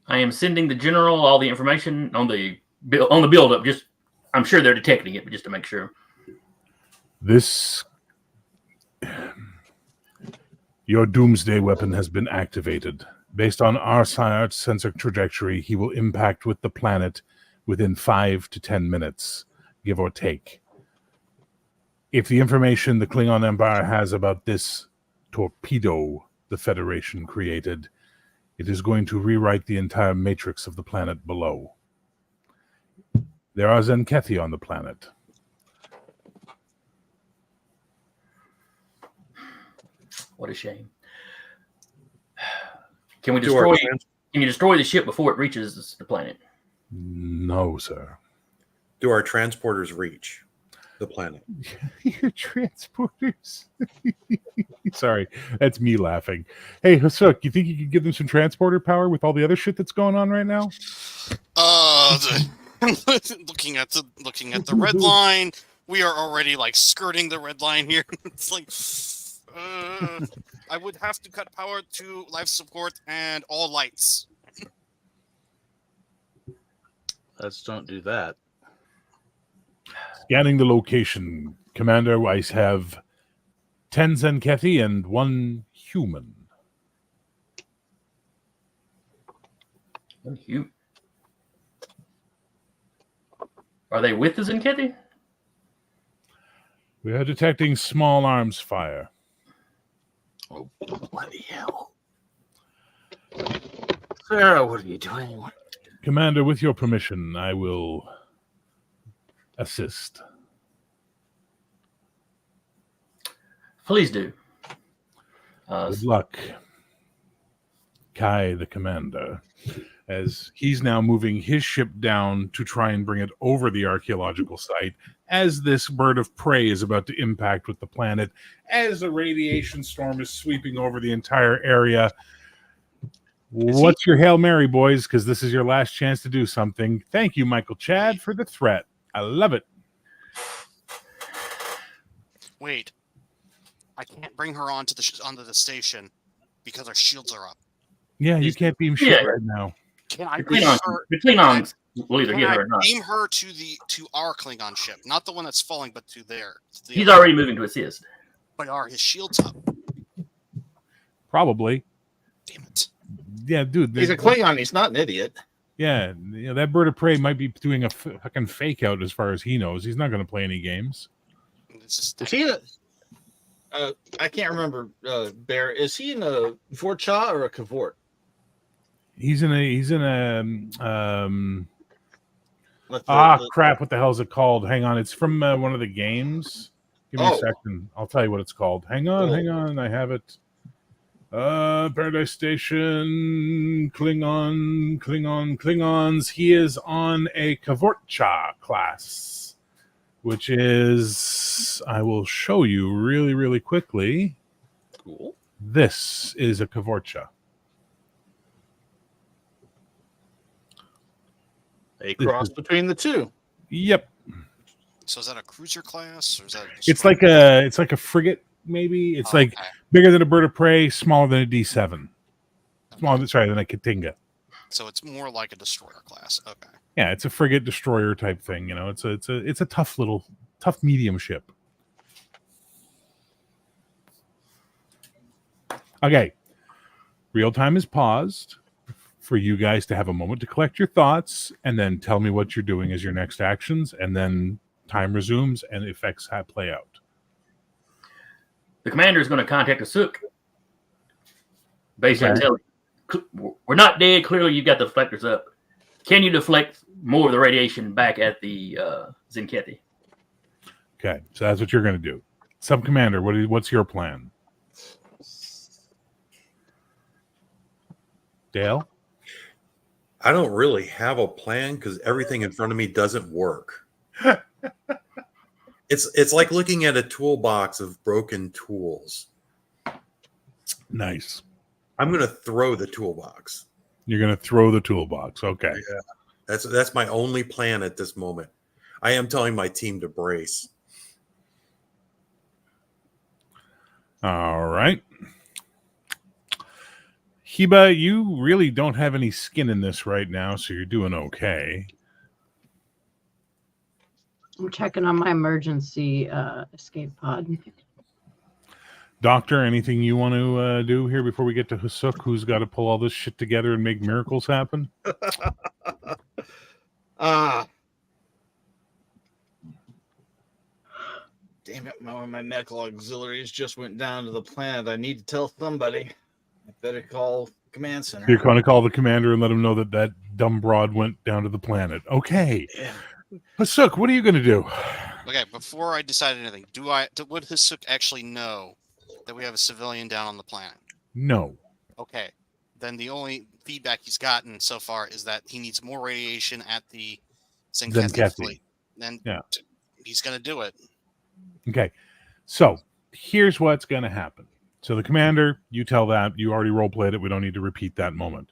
I am sending the general all the information on the build up. Just, I'm sure they're detecting it, but just to make sure. Your doomsday weapon has been activated. Based on our sensor trajectory, he will impact with the planet within 5 to 10 minutes, give or take. If the information the Klingon Empire has about this torpedo the Federation created, it is going to rewrite the entire matrix of the planet below. There are Zenkethi on the planet. What a shame. Can we destroy? Can you destroy the ship before it reaches the planet? No, sir. Do our transporters reach the planet? Your transporters. Sorry, that's me laughing. Hey, Hasuk, you think you could give them some transporter power with all the other shit that's going on right now? Looking at the red line, we are already like skirting the red line here. It's like I would have to cut power to life support and all lights. Let's don't do that. Scanning the location, Commander, I have 10 Zenkethi and 1 human. Are they with the Zenkethi? We are detecting small arms fire. Oh, bloody hell. Sarah, what are you doing? Commander, with your permission, I will assist. Please do. Good luck, Kai, the commander, as he's now moving his ship down to try and bring it over the archaeological site as this bird of prey is about to impact with the planet, as a radiation storm is sweeping over the entire area. What's your Hail Mary, boys? Because this is your last chance to do something. Thank you, Michael Chad, for the threat. I love it. Wait, I can't bring her onto the station because our shields are up. Yeah, you can't beam shit right now. Can I The beam her? Klingons will either Can get I her or not. beam her to our Klingon ship, not the one that's falling, but to their? He's already moving to assist. But are his shields up? Probably. Damn it! Yeah, dude. He's a Klingon. He's not an idiot. Yeah, that bird of prey might be doing a fucking fake out as far as he knows. He's not going to play any games. It's just, Is he I can't remember, Bear. Is he in a Vorcha or a Cavort? He's in a What crap, what the hell is it called? Hang on, it's from one of the games. Give me a second. I'll tell you what it's called. Hang on, I have it. Paradise Station, Klingons. He is on a Kavortcha class, which is, I will show you really, really quickly. Cool. This is a Kavortcha. A cross between the two. Yep. so is that a cruiser class or is that? It's like a frigate, maybe. It's bigger than a bird of prey, smaller than a D7. Smaller than a Katinga. So it's more like a destroyer class. Okay. Yeah, it's a frigate destroyer type thing. You know, it's a tough medium ship. Okay, real time is paused for you guys to have a moment to collect your thoughts, and then tell me what you're doing as your next actions, and then time resumes and effects play out. The commander is going to contact Asuk. Basically, tell him, we're not dead. Clearly, you've got the deflectors up. Can you deflect more of the radiation back at the Zinkethi? Okay, so that's what you're going to do. Sub-Commander, what's your plan? Dale? I don't really have a plan because everything in front of me doesn't work. It's like looking at a toolbox of broken tools. Nice. I'm going to throw the toolbox. You're going to throw the toolbox. Okay. Yeah. That's my only plan at this moment. I am telling my team to brace. All right. Heba, you really don't have any skin in this right now, so you're doing okay. I'm checking on my emergency escape pod. Doctor, anything you want to do here before we get to Hasuk, who's got to pull all this shit together and make miracles happen? Damn it, my medical auxiliaries just went down to the planet. I need to tell somebody. I better call command center. You're going to call the commander and let him know that dumb broad went down to the planet. Okay. Yeah. Hasuk, what are you going to do? Okay, before I decide anything, would Hasuk actually know that we have a civilian down on the planet? No. Okay. Then the only feedback he's gotten so far is that he needs more radiation at the Zinkethi fleet. Then he's going to do it. Okay. So here's what's going to happen. So the commander, you tell that. You already role-played it. We don't need to repeat that moment.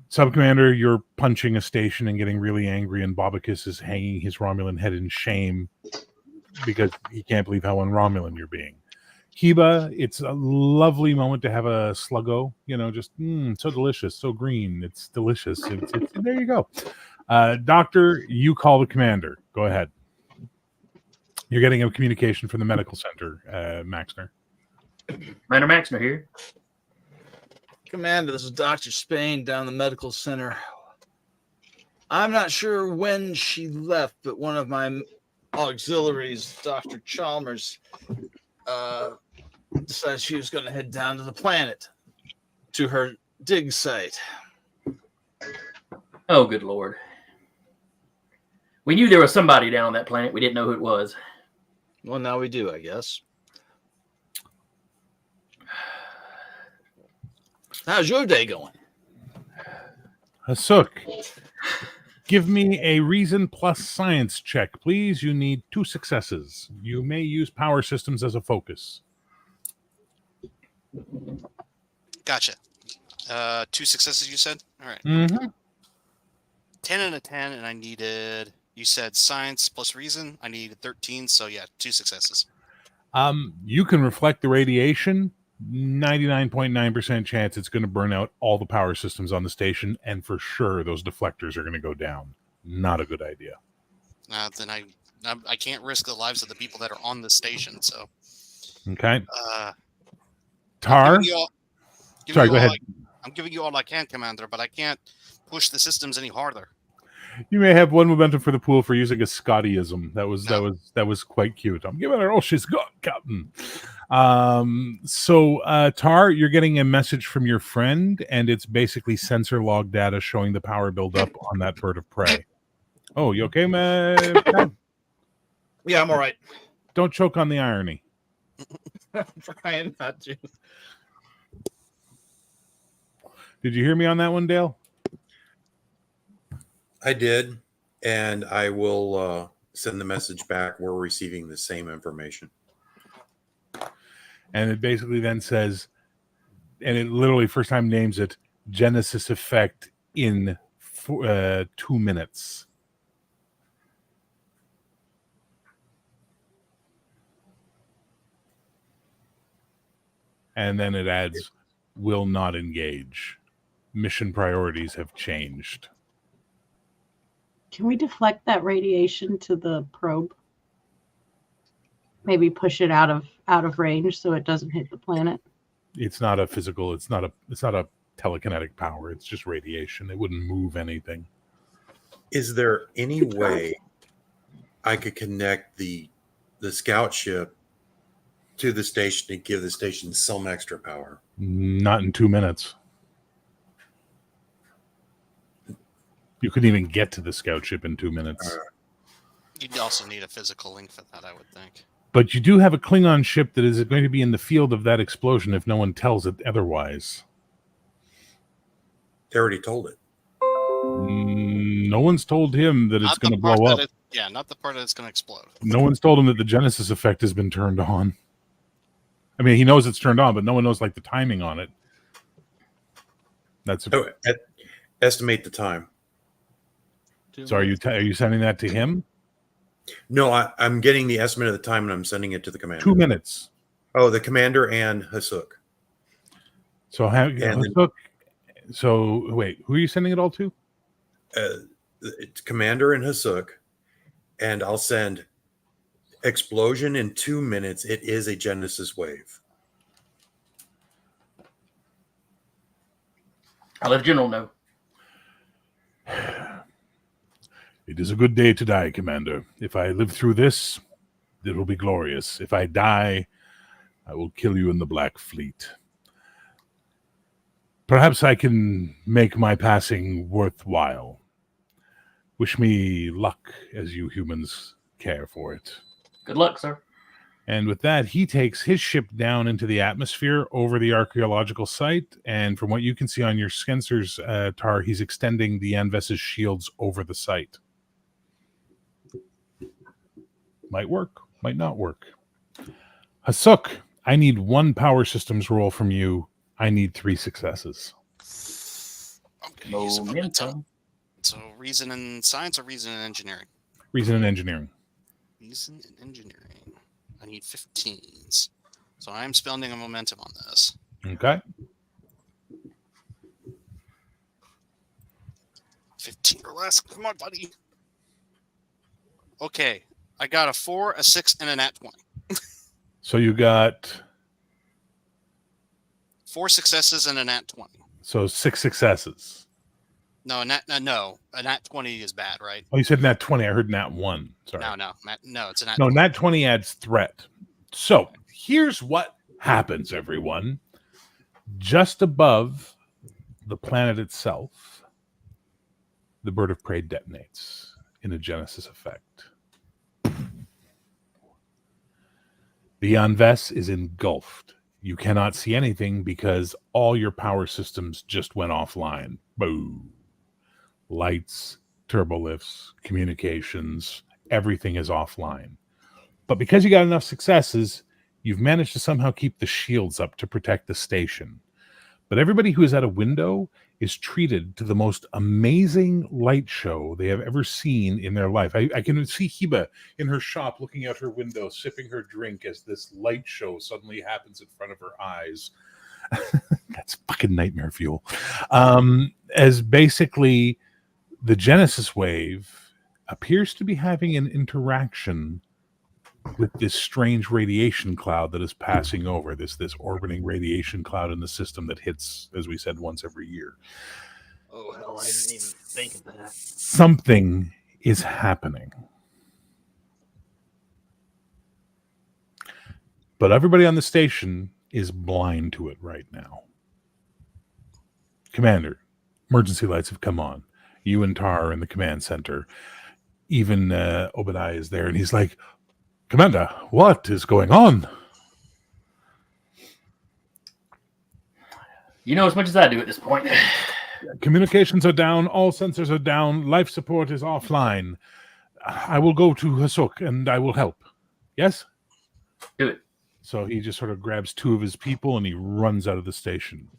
Sub-Commander, you're punching a station and getting really angry, and Bobicus is hanging his Romulan head in shame because he can't believe how un-Romulan you're being. Heba, it's a lovely moment to have a sluggo, just so delicious, so green. It's delicious. There you go. Doctor, you call the commander. Go ahead. You're getting a communication from the medical center, Maxner. Commander Maxner here. Commander, this is Dr. Spain down the medical center. I'm not sure when she left, but one of my auxiliaries, Dr. Chalmers, decided she was going to head down to the planet to her dig site. Oh, good Lord. We knew there was somebody down on that planet. We didn't know who it was. Well, now we do, I guess. How's your day going? Hasuk, give me a reason plus science check, please. You need 2 successes. You may use power systems as a focus. Gotcha. 2 successes, you said? All right. Mm-hmm. 10 and a 10, and I needed, you said science plus reason. I needed 13, so yeah, 2 successes. You can reflect the radiation. 99.9% chance it's going to burn out all the power systems on the station, and for sure those deflectors are going to go down. Not a good idea. Then I can't risk the lives of the people that are on the station, so. Okay. Tar? Sorry, go ahead. I'm giving you all I can, Commander, but I can't push the systems any harder. You may have 1 momentum for the pool for using a Scottyism. That was quite cute. I'm giving her all she's got, Captain. So Tar, you're getting a message from your friend, and it's basically sensor log data showing the power buildup on that bird of prey. Oh, you okay, man? Yeah, I'm all right. Don't choke on the irony. I'm trying not to. Did you hear me on that one, Dale? I did, and I will send the message back. We're receiving the same information. And it basically then says, and it literally first time names it, Genesis effect in 2 minutes. And then it adds, will not engage. mission priorities have changed. Can we deflect that radiation to the probe? Maybe push it out of range so it doesn't hit the planet. It's not a physical. It's not a telekinetic power. It's just radiation. It wouldn't move anything. Is there any way I could connect the scout ship to the station and give the station some extra power? Not in 2 minutes. You couldn't even get to the scout ship in 2 minutes. You'd also need a physical link for that, I would think. But you do have a Klingon ship that is going to be in the field of that explosion if no one tells it otherwise. They already told it. No one's told him that it's going to blow up. Not the part that it's going to explode. No one's told him that the Genesis effect has been turned on. I mean, he knows it's turned on, but no one knows like the timing on it. That's Estimate the time. So are you sending that to him? No, I'm getting the estimate of the time and I'm sending it to the commander. 2 minutes. Oh, the commander and Hasuk. So so wait, who are you sending it all to? It's commander and Hasuk, and I'll send explosion in 2 minutes. It is a Genesis wave. I'll let the general know. It is a good day to die, Commander. If I live through this, it will be glorious. If I die, I will kill you in the Black Fleet. Perhaps I can make my passing worthwhile. Wish me luck as you humans care for it. Good luck, sir. And with that, he takes his ship down into the atmosphere over the archaeological site. And from what you can see on your sensors, Tar, he's extending the Anves's shields over the site. Might work, might not work. Hasuk, I need 1 power systems roll from you. I need 3 successes. Okay, use a momentum. So reason and science or reason and engineering? Reason and engineering. Reason and engineering. I need 15s. So I'm spending a momentum on this. Okay. 15 or less. Come on, buddy. Okay. I got a 4, a 6, and a nat 20. So you got 4 successes and a nat 20. So 6 successes. No, a nat 20 is bad, right? Oh, you said nat 20. I heard nat 1. Sorry. No, it's a nat. No, 20. nat 20 adds threat. So here's what happens, everyone. Just above the planet itself, the bird of prey detonates in a Genesis effect. The Anves is engulfed. You cannot see anything because all your power systems just went offline. Boom. Lights, turbolifts, communications, everything is offline. But because you got enough successes, you've managed to somehow keep the shields up to protect the station. But everybody who is at a window is treated to the most amazing light show they have ever seen in their life. I can see Hiba in her shop looking out her window, sipping her drink as this light show suddenly happens in front of her eyes. That's fucking nightmare fuel. As basically the Genesis wave appears to be having an interaction with this strange radiation cloud that is passing over, this orbiting radiation cloud in the system that hits, as we said, once every year. Oh, hell, I didn't even think of that. Something is happening. But everybody on the station is blind to it right now. Commander, emergency lights have come on. You and Tar are in the command center. Even Obadiah is there, and he's like, Commander, what is going on? You know as much as I do at this point. Communications are down. All sensors are down. Life support is offline. I will go to Hasuk and I will help. Yes? Do it. So he just sort of grabs 2 of his people and he runs out of the station.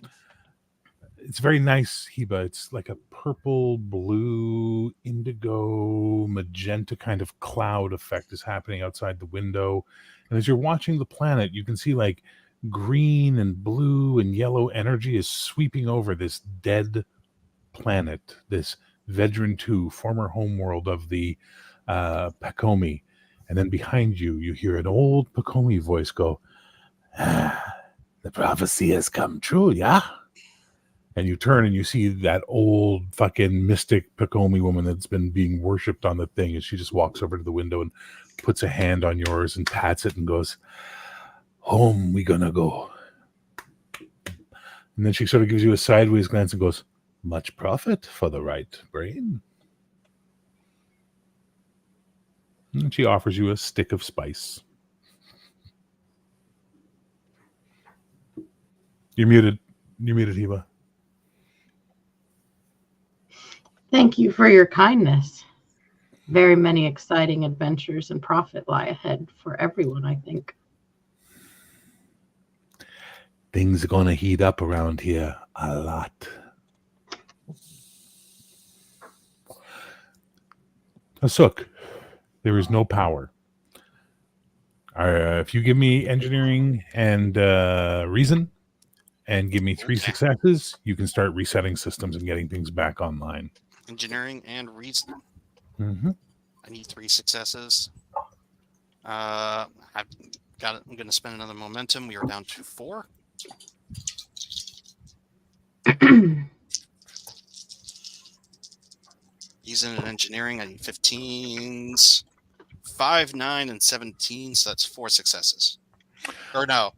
It's very nice, Hiba. It's like a purple, blue, indigo, magenta kind of cloud effect is happening outside the window. And as you're watching the planet, you can see like green and blue and yellow energy is sweeping over this dead planet, this Vedran 2, former homeworld of the Pacomi. And then behind you, you hear an old Pacomi voice go, the prophecy has come true, yeah? And you turn and you see that old fucking mystic Pacomi woman that's been being worshipped on the thing, and she just walks over to the window and puts a hand on yours and pats it and goes, home we gonna go. And then she sort of gives you a sideways glance and goes, much profit for the right brain. And she offers you a stick of spice. You're muted. You're muted, Hiba. Thank you for your kindness. Very many exciting adventures and profit lie ahead for everyone, I think. Things are going to heat up around here a lot. Asuk, there is no power. If you give me engineering and reason and give me 3 successes, you can start resetting systems and getting things back online. Engineering and reason. Mm-hmm. I need 3 successes. I've got it. I'm going to spend another momentum. We are down to 4. Reason and engineering. I need 15s. 5, 9, and 17. So that's 4 successes. Or no.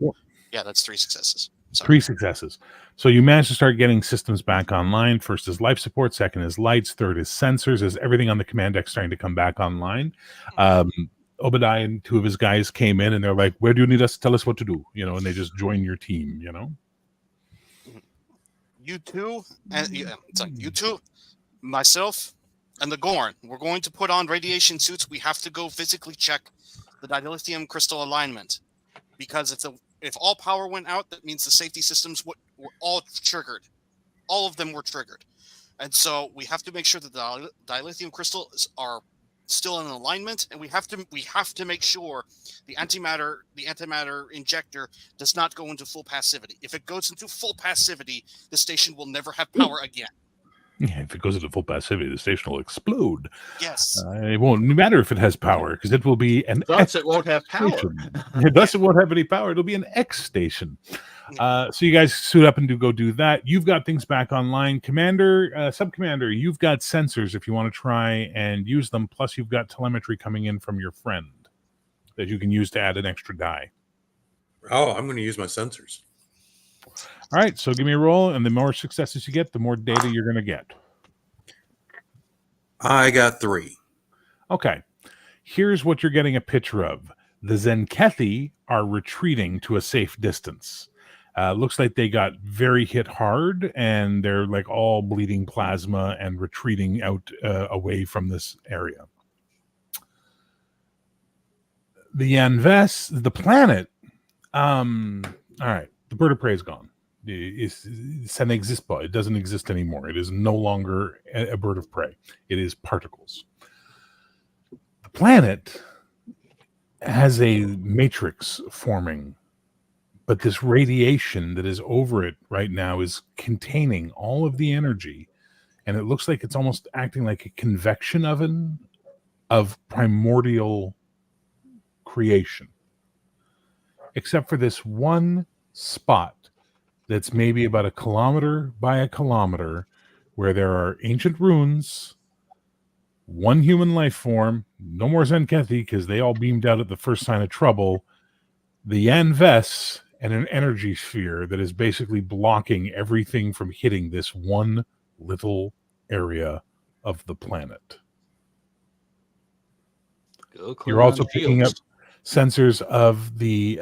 Yeah, that's 3 successes. Sorry. 3 successes. So you managed to start getting systems back online. First is life support. Second is lights. Third is sensors. Is everything on the command deck starting to come back online? Obadiah and 2 of his guys came in and they're like, where do you need us to tell us what to do? You know, and they just join your team, you know? You two, and it's like you two, myself, and the Gorn. We're going to put on radiation suits. We have to go physically check the dilithium crystal alignment. Because if all power went out, that means the safety systems were all triggered. All of them were triggered. And so we have to make sure that the dilithium crystals are still in alignment, and we have to make sure the antimatter injector does not go into full passivity. If it goes into full passivity, the station will never have power again. Yeah, if it goes into full passivity, the station will explode. Yes. It won't matter if it has power, because it will be an Thus, it won't have power. Thus, it won't have any power. It'll be an X station. So you guys suit up and go do that. You've got things back online. Commander, Sub-Commander, you've got sensors if you want to try and use them. Plus, you've got telemetry coming in from your friend that you can use to add an extra die. Oh, I'm going to use my sensors. All right, so give me a roll, and the more successes you get, the more data you're going to get. I got 3. Okay, here's what you're getting a picture of. The Zenkethi are retreating to a safe distance. Looks like they got very hit hard, and they're like all bleeding plasma and retreating out away from this area. The Yanves, the planet, all right, the bird of prey is gone. Ça n'existe pas. It doesn't exist anymore. It is no longer a bird of prey. It is particles. The planet has a matrix forming, but this radiation that is over it right now is containing all of the energy, and it looks like it's almost acting like a convection oven of primordial creation, except for this one spot that's maybe about 1 kilometer by 1 kilometer, where there are ancient ruins, one human life form, no more Zenkethi because they all beamed out at the first sign of trouble, the Yanves, and an energy sphere that is basically blocking everything from hitting this one little area of the planet. You're also picking up sensors of the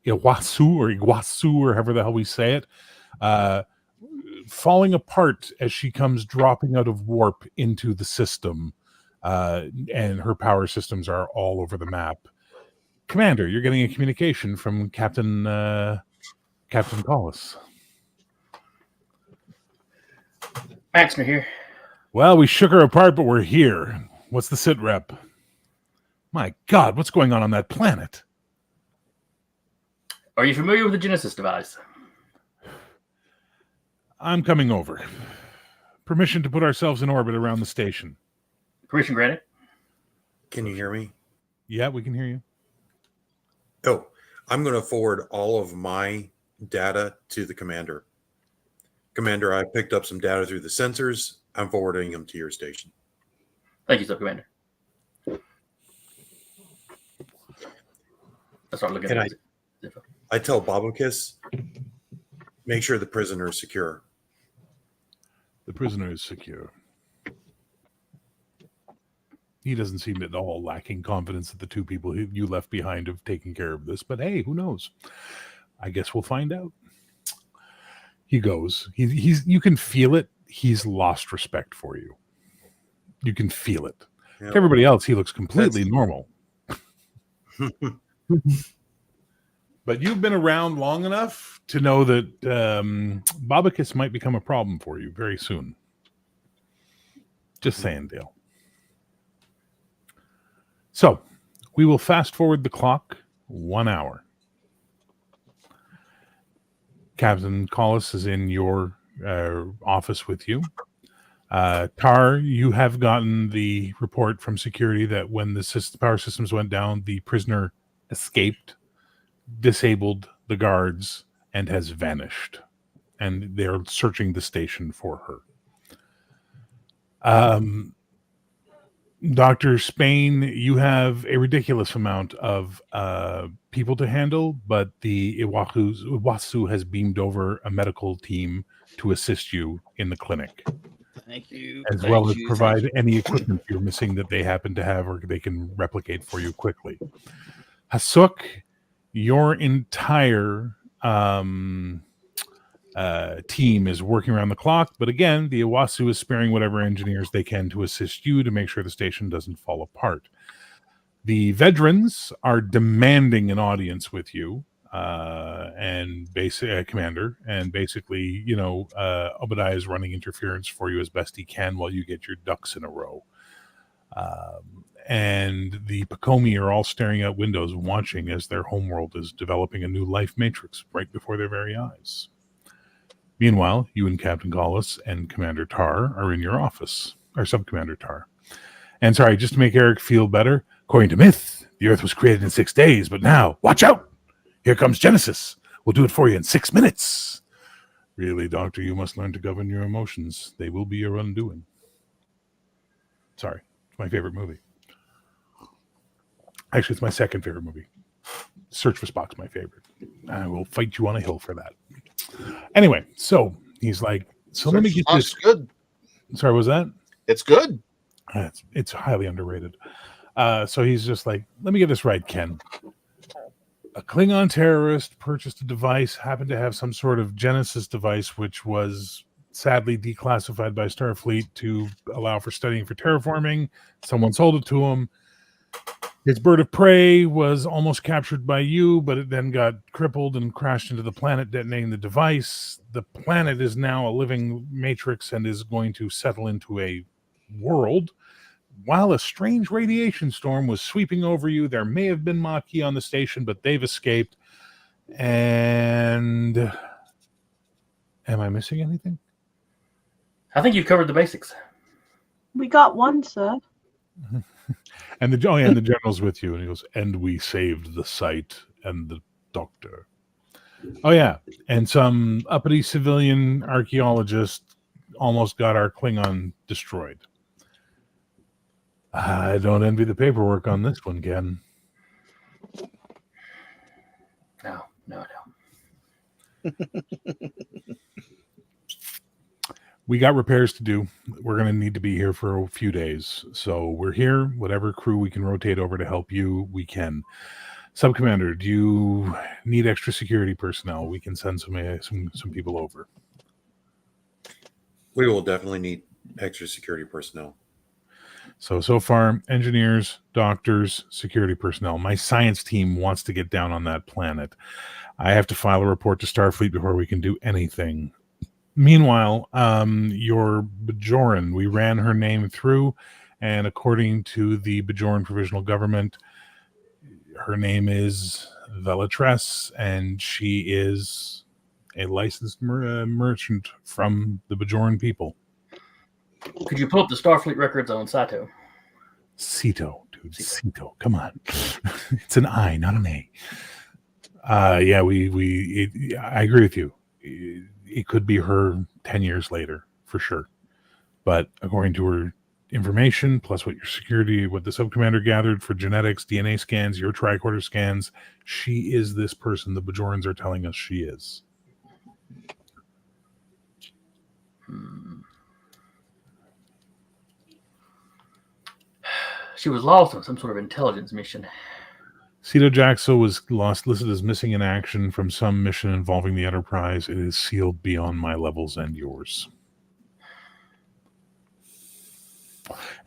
Iguazu, or however the hell we say it, falling apart as she comes dropping out of warp into the system, and her power systems are all over the map. Commander, you're getting a communication from Captain Collis. Maxner here. Well, we shook her apart, but we're here. What's the sit rep? My God, what's going on that planet? Are you familiar with the Genesis device? I'm coming over. Permission to put ourselves in orbit around the station. Permission granted. Can you hear me? Yeah, we can hear you. Oh, I'm going to forward all of my data to the commander. Commander, I picked up some data through the sensors. I'm forwarding them to your station. Thank you, Sub-Commander. I start looking And at it. I tell Babakis, make sure the prisoner is secure. The prisoner is secure. He doesn't seem at all lacking confidence that the two people who you left behind have taken care of this. But hey, who knows? I guess we'll find out. He goes. He's. You can feel it. He's lost respect for you. You can feel it. Yeah. To everybody else, he looks completely normal. But you've been around long enough to know that Babakis might become a problem for you very soon. Just saying, Dale. So, we will fast forward the clock 1 hour. Captain Collis is in your office with you. Tar, you have gotten the report from security that when the power systems went down, the prisoner escaped, disabled the guards, and has vanished. And they're searching the station for her. Dr. Spain, you have a ridiculous amount of people to handle, but the Iwasu has beamed over a medical team to assist you in the clinic. Thank you. As well as provide any equipment you're missing that they happen to have or they can replicate for you quickly. Hasuk, your entire team is working around the clock, but again, the Iwasu is sparing whatever engineers they can to assist you to make sure the station doesn't fall apart. The veterans are demanding an audience with you, and basic commander, and basically, Obadiah is running interference for you as best he can while you get your ducks in a row. And the Pacomi are all staring out windows, watching as their homeworld is developing a new life matrix right before their very eyes. Meanwhile, you and Captain Collis and Commander Tar are in your office, or Sub-Commander Tar. And sorry, just to make Eric feel better, according to myth, the Earth was created in 6 days, but now, watch out! Here comes Genesis. We'll do it for you in 6 minutes. Really, Doctor, you must learn to govern your emotions. They will be your undoing. Sorry, it's my favorite movie. Actually, it's my second favorite movie. Search for Spock's my favorite. I will fight you on a hill for that. Anyway, so he's like, so let me get this. Good. Sorry, was that? It's good. It's highly underrated. So he's just like, let me get this right, Ken. A Klingon terrorist purchased a device, happened to have some sort of Genesis device, which was sadly declassified by Starfleet to allow for studying for terraforming. Someone sold it to him. His bird of prey was almost captured by you, but it then got crippled and crashed into the planet, detonating the device. The planet is now a living matrix and is going to settle into a world. While a strange radiation storm was sweeping over you, there may have been Maquis on the station, but they've escaped. And am I missing anything? I think you've covered the basics. We got one, sir. And the general's with you, and he goes, and we saved the site and the doctor. Oh yeah, and some uppity civilian archaeologist almost got our Klingon destroyed. I don't envy the paperwork on this one, Ken. No. We got repairs to do. We're going to need to be here for a few days. So we're here. Whatever crew we can rotate over to help you, we can. Sub-Commander, do you need extra security personnel? We can send some people over. We will definitely need extra security personnel. So far, engineers, doctors, security personnel. My science team wants to get down on that planet. I have to file a report to Starfleet before we can do anything. Meanwhile, your Bajoran, we ran her name through, and according to the Bajoran Provisional Government, her name is Velatress, and she is a licensed merchant from the Bajoran people. Could you pull up the Starfleet records on Saito? Cito, dude. Cito. Come on. It's an I, not an A. Yeah, I agree with you. It could be her 10 years later, for sure. But according to her information, plus what the subcommander gathered for genetics, DNA scans, your tricorder scans, she is this person the Bajorans are telling us she is. She was lost on some sort of intelligence mission. Cito Jaxo was listed as missing in action from some mission involving the Enterprise. It is sealed beyond my levels and yours.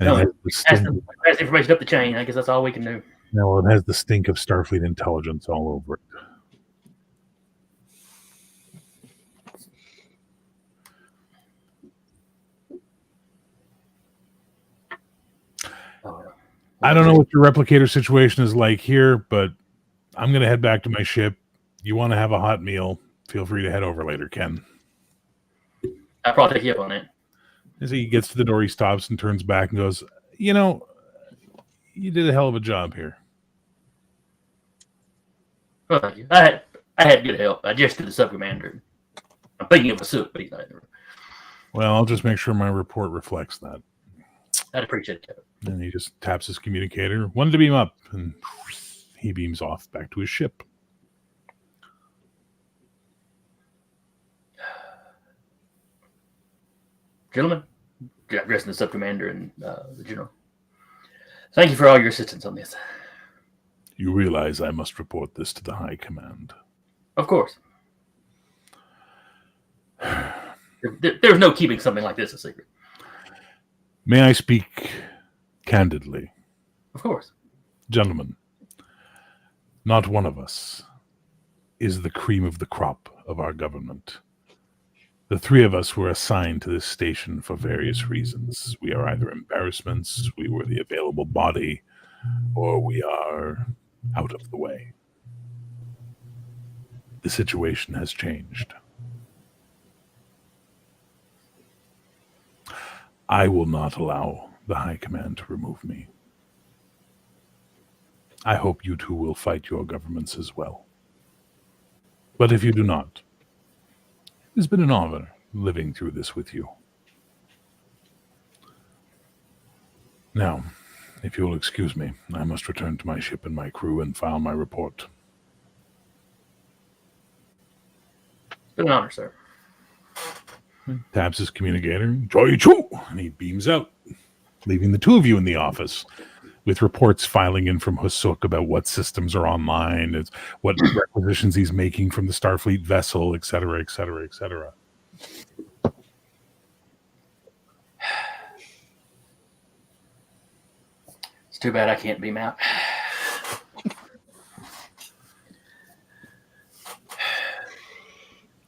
And No, it pass the information up the chain. I guess that's all we can do. No, it has the stink of Starfleet intelligence all over it. I don't know what your replicator situation is like here, but I'm going to head back to my ship. You want to have a hot meal, feel free to head over later, Ken. I'll probably take you up on it. As he gets to the door, he stops and turns back and goes, you did a hell of a job here. Well, thank you. I had good help. I just did the subcommander. I'm thinking of a suit, but he's not. Well, I'll just make sure my report reflects that. I'd appreciate it, Kevin. And he just taps his communicator. Wanted to beam up, and he beams off back to his ship. Gentlemen, addressing the subcommander and the general. Thank you for all your assistance on this. You realize I must report this to the High Command. Of course. There's no keeping something like this a secret. May I speak candidly? Of course. Gentlemen, not one of us is the cream of the crop of our government. The three of us were assigned to this station for various reasons. We are either embarrassments, we were the available body, or we are out of the way. The situation has changed. I will not allow the High Command to remove me. I hope you two will fight your governments as well. But if you do not, it has been an honor living through this with you. Now, if you will excuse me, I must return to my ship and my crew and file my report. It's been an honor, sir. Taps his communicator, Joy Chu, and he beams out, leaving the two of you in the office with reports filing in from Husuk about what systems are online, what requisitions he's making from the Starfleet vessel, etc., etc., etc. It's too bad I can't beam out.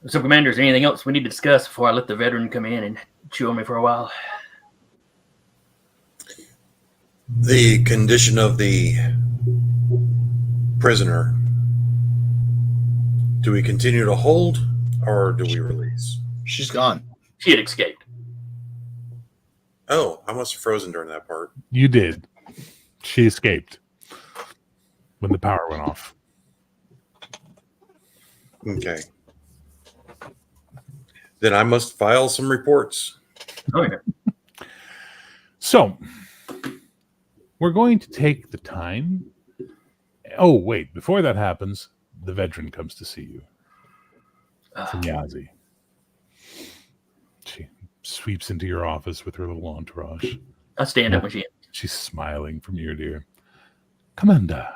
So, Commander, is there anything else we need to discuss before I let the veteran come in and chew on me for a while? The condition of the prisoner. Do we continue to hold or do we release? She's gone. She had escaped. Oh, I must have frozen during that part. You did. She escaped when the power went off. Okay. Then I must file some reports. Oh, yeah. So, we're going to take the time. Oh, wait. Before that happens, the veteran comes to see you. From Yazi. She sweeps into your office with her little entourage. I stand up when she... She's smiling from ear to ear. Commander,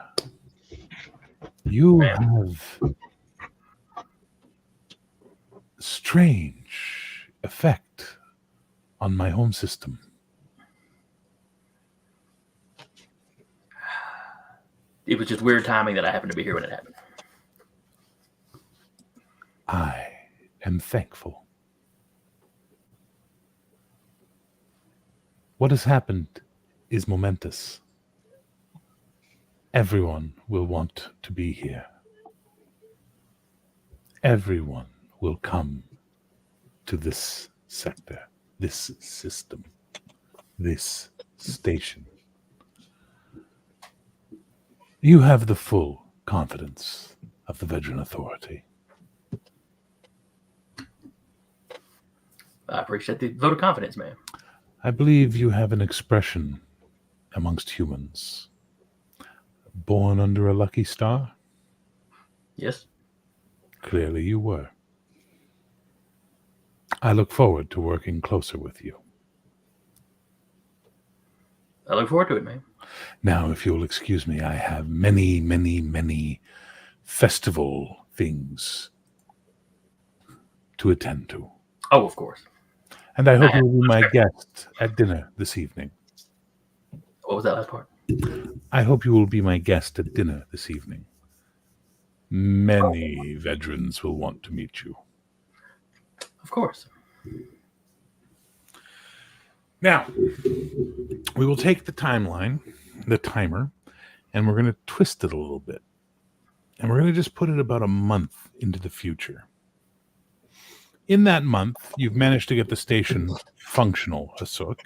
you have strange effect on my home system. It was just weird timing that I happened to be here when it happened. I am thankful. What has happened is momentous. Everyone will want to be here. everyone will come to this sector, this system, this station. You have the full confidence of the Veteran Authority. I appreciate the vote of confidence, man. I believe you have an expression amongst humans. Born under a lucky star? Yes. Clearly you were. I look forward to working closer with you. I look forward to it, man. Now, if you'll excuse me, I have many, many, many festival things to attend to. Oh, of course. And I hope you'll be my guest at dinner this evening. What was that last part? I hope you will be my guest at dinner this evening. Many veterans will want to meet you. Of course. Now, we will take the timeline, the timer, and we're going to twist it a little bit. And we're going to just put it about a month into the future. In that month, you've managed to get the station functional, Hasuk,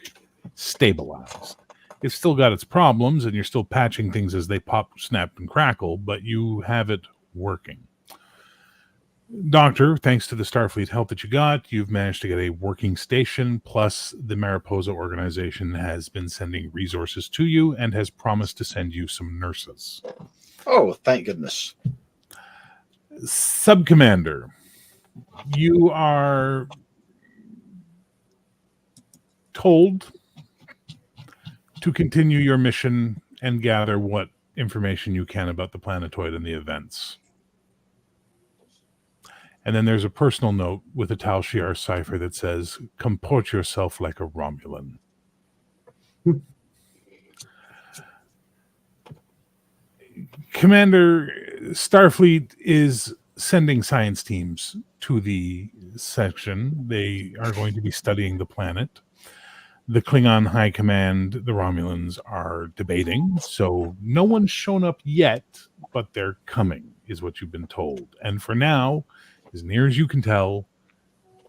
stabilized. It's still got its problems, and you're still patching things as they pop, snap, and crackle, but you have it working. Doctor, thanks to the Starfleet help that you got, you've managed to get a working station, plus the Mariposa organization has been sending resources to you and has promised to send you some nurses. Oh, thank goodness. Subcommander, you are told to continue your mission and gather what information you can about the planetoid and the events. And then there's a personal note with a Tal Shiar cipher that says, comport yourself like a Romulan. Commander, Starfleet is sending science teams to the section. They are going to be studying the planet. The Klingon High Command, the Romulans, are debating. So no one's shown up yet, but they're coming, is what you've been told. And for now, as near as you can tell,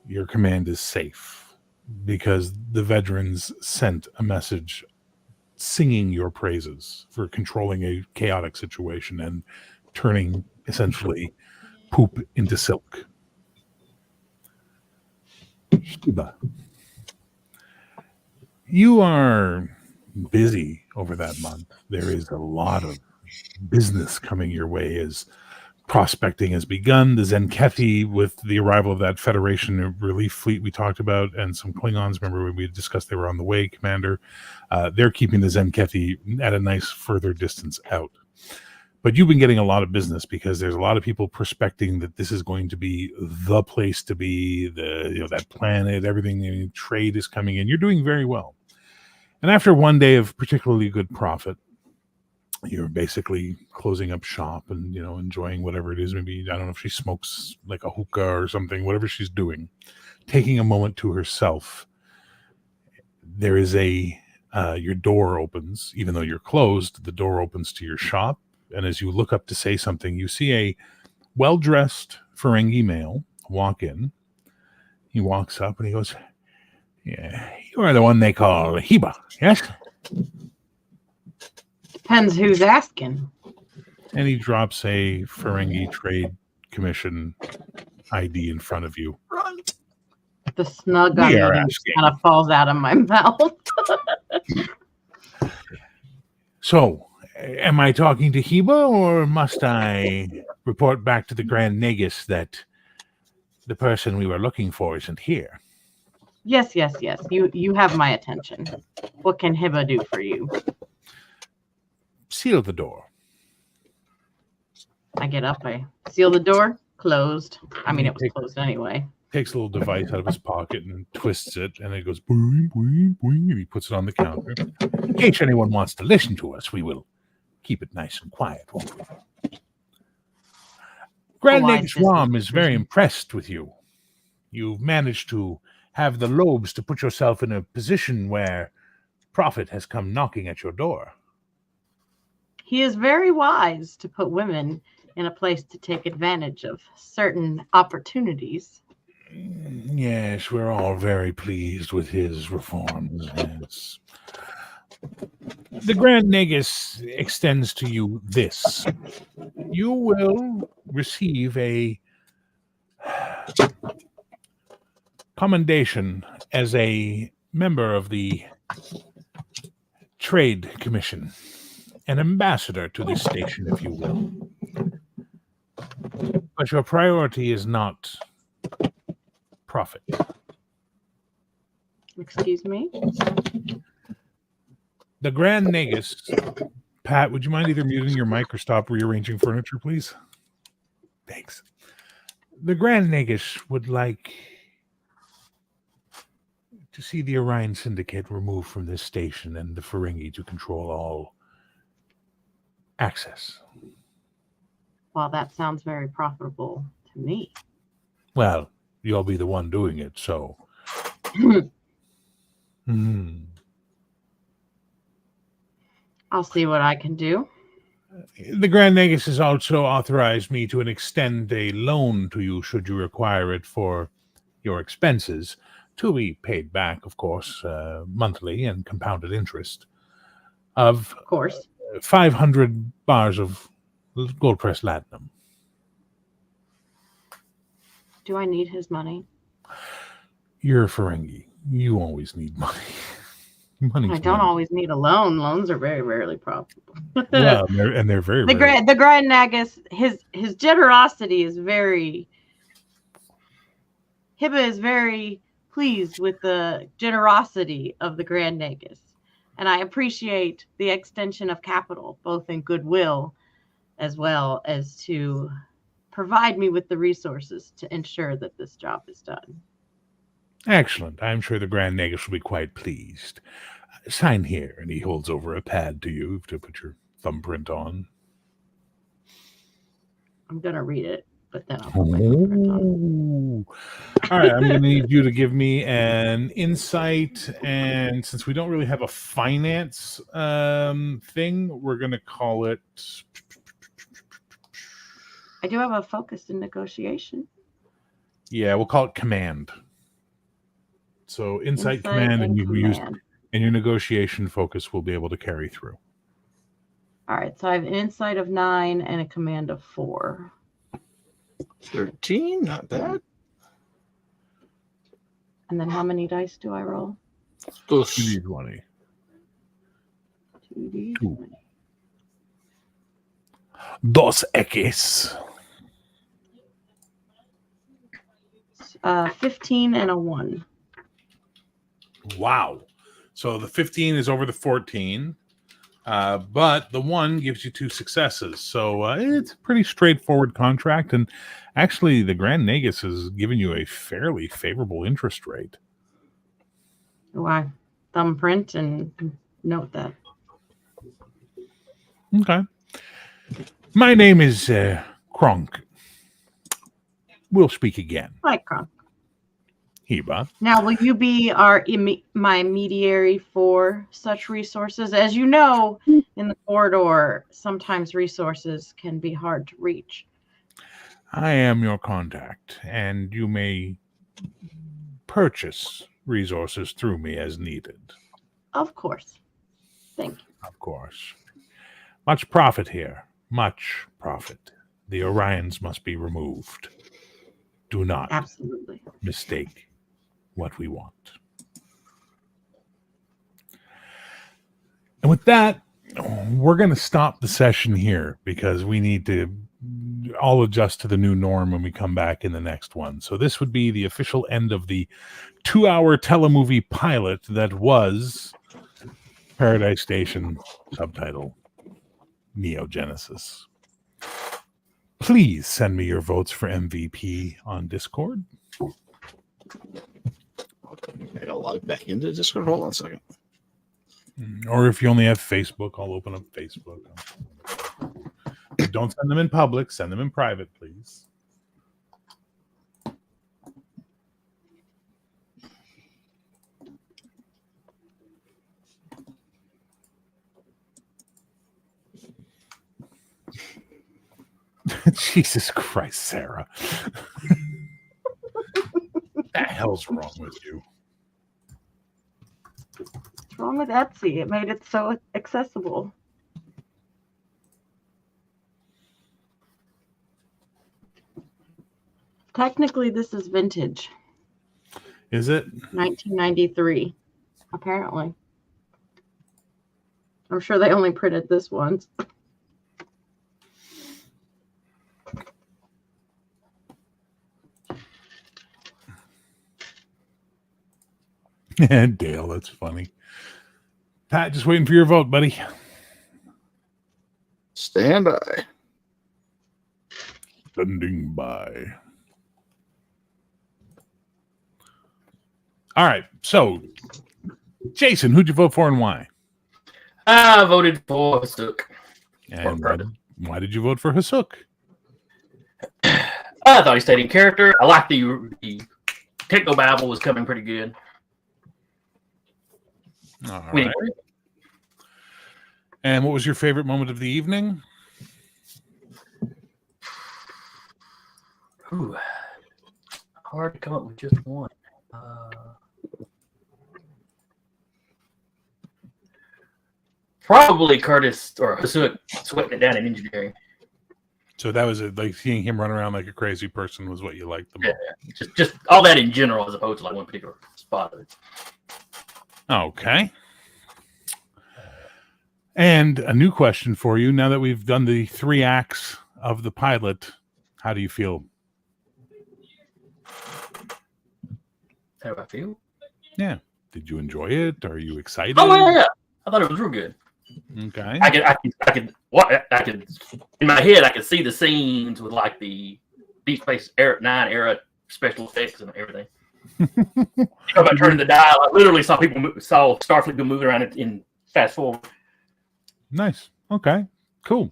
your command is safe because the veterans sent a message singing your praises for controlling a chaotic situation and turning essentially poop into silk. Shiba, you are busy over that month. There is a lot of business coming your way as prospecting has begun. The Zenkethi, with the arrival of that Federation relief fleet we talked about, and some Klingons, remember when we discussed they were on the way, Commander, they're keeping the Zenkethi at a nice further distance out. But you've been getting a lot of business because there's a lot of people prospecting that this is going to be the place to be, that planet, everything, trade is coming in. You're doing very well. And after one day of particularly good profit, you're basically closing up shop and, enjoying whatever it is. Maybe, I don't know if she smokes like a hookah or something, whatever she's doing, taking a moment to herself. There is your door opens, even though you're closed, the door opens to your shop. And as you look up to say something, you see a well-dressed Ferengi male walk in. He walks up and he goes, "Yeah, you are the one they call Heba, yes?" Depends who's asking. And he drops a Ferengi Trade Commission ID in front of you. Run. The snug We are kind asking. of falls out of my mouth. So, am I talking to Heba, or must I report back to the Grand Nagus that the person we were looking for isn't here? Yes. You have my attention. What can Hiba do for you? Seal the door. I get up, I seal the door, closed. I mean, it was closed anyway. Takes a little device out of his pocket and twists it, and it goes boing, boing, boing, and he puts it on the counter. In case anyone wants to listen to us, we will keep it nice and quiet, won't we? Grand Polite Nagus Rom business is very impressed with you. You've managed to have the lobes to put yourself in a position where profit has come knocking at your door. He is very wise to put women in a place to take advantage of certain opportunities. Yes, we're all very pleased with his reforms. Yes. The Grand Negus extends to you this. You will receive a commendation as a member of the Trade Commission, an ambassador to this station, if you will. But your priority is not profit. Excuse me? The Grand Negus, Pat, would you mind either muting your mic or stop rearranging furniture, please? Thanks. The Grand Negus would like to see the Orion Syndicate removed from this station and the Ferengi to control all access. Well, that sounds very profitable to me. Well, you'll be the one doing it, so. I'll see what I can do. The Grand Negus has also authorized me to extend a loan to you should you require it for your expenses, to be paid back, of course, monthly and compounded interest, of course, 500 bars of gold-pressed latinum. Do I need his money? You're a Ferengi. You always need money. I don't always need a loan. Loans are very rarely profitable. Well, they're very the Grand Nagus, his generosity is very. Hibba is very pleased with the generosity of the Grand Nagus, and I appreciate the extension of capital, both in goodwill, as well as to provide me with the resources to ensure that this job is done. Excellent. I'm sure the Grand Negus will be quite pleased. Sign here, and he holds over a pad to you to put your thumbprint on. I'm going to read it, but then I'll put my thumbprint on. All right, I'm going to need you to give me an insight, and since we don't really have a finance thing, we're going to call it... I do have a focus in negotiation. Yeah, we'll call it command. So insight command, and you use, and your negotiation focus will be able to carry through. All right, so I have an insight of 9 and a command of 4. 13, not bad. And then how many dice do I roll? 2d20. 2d20. 2. Dos X. 15 and a 1. Wow. So the 15 is over the 14, but the 1 gives you 2 successes. So it's a pretty straightforward contract. And actually, the Grand Negus has given you a fairly favorable interest rate. Do I thumbprint and note that? Okay. My name is Kronk. We'll speak again. Hi, Kronk. Heba. Now, will you be my mediary for such resources? As you know, in the corridor, sometimes resources can be hard to reach. I am your contact, and you may purchase resources through me as needed. Of course. Thank you. Of course. Much profit here. Much profit. The Orions must be removed. Do not mistake what we want. And with that, we're going to stop the session here because we need to all adjust to the new norm when we come back in the next one. So this would be the official end of the 2-hour telemovie pilot that was Paradise Station, subtitle Neogenesis. Please send me your votes for MVP on Discord. I gotta log back into Discord. Hold on a second. Or if you only have Facebook, I'll open up Facebook. Don't send them in public. Send them in private, please. Jesus Christ, Sarah. What the hell's wrong with you? What's wrong with Etsy? It made it so accessible. Technically, this is vintage. Is it? 1993, apparently. I'm sure they only printed this once. Dale, that's funny. Pat, just waiting for your vote, buddy. Stand by. Standing by. All right. So, Jason, who'd you vote for and why? I voted for Hasuk. And why did you vote for Hasuk? I thought he stayed in character. I liked the technobabble was coming pretty good. All right. And what was your favorite moment of the evening? Ooh, hard to come up with just one. Probably Curtis or Hasuk sweating it down in engineering. So that was it. Like seeing him run around like a crazy person was what you liked the most. Yeah, just all that in general, as opposed to like one particular spot of it. Okay. And a new question for you. Now that we've done the 3 acts of the pilot, how do you feel? How do I feel? Yeah. Did you enjoy it? Are you excited? Oh yeah. I thought it was real good. Okay. I could in my head I could see the scenes with like the Deep Space Nine era special effects and everything. About turning the dial, I literally saw Starfleet go moving around in fast forward. Nice. Okay. Cool.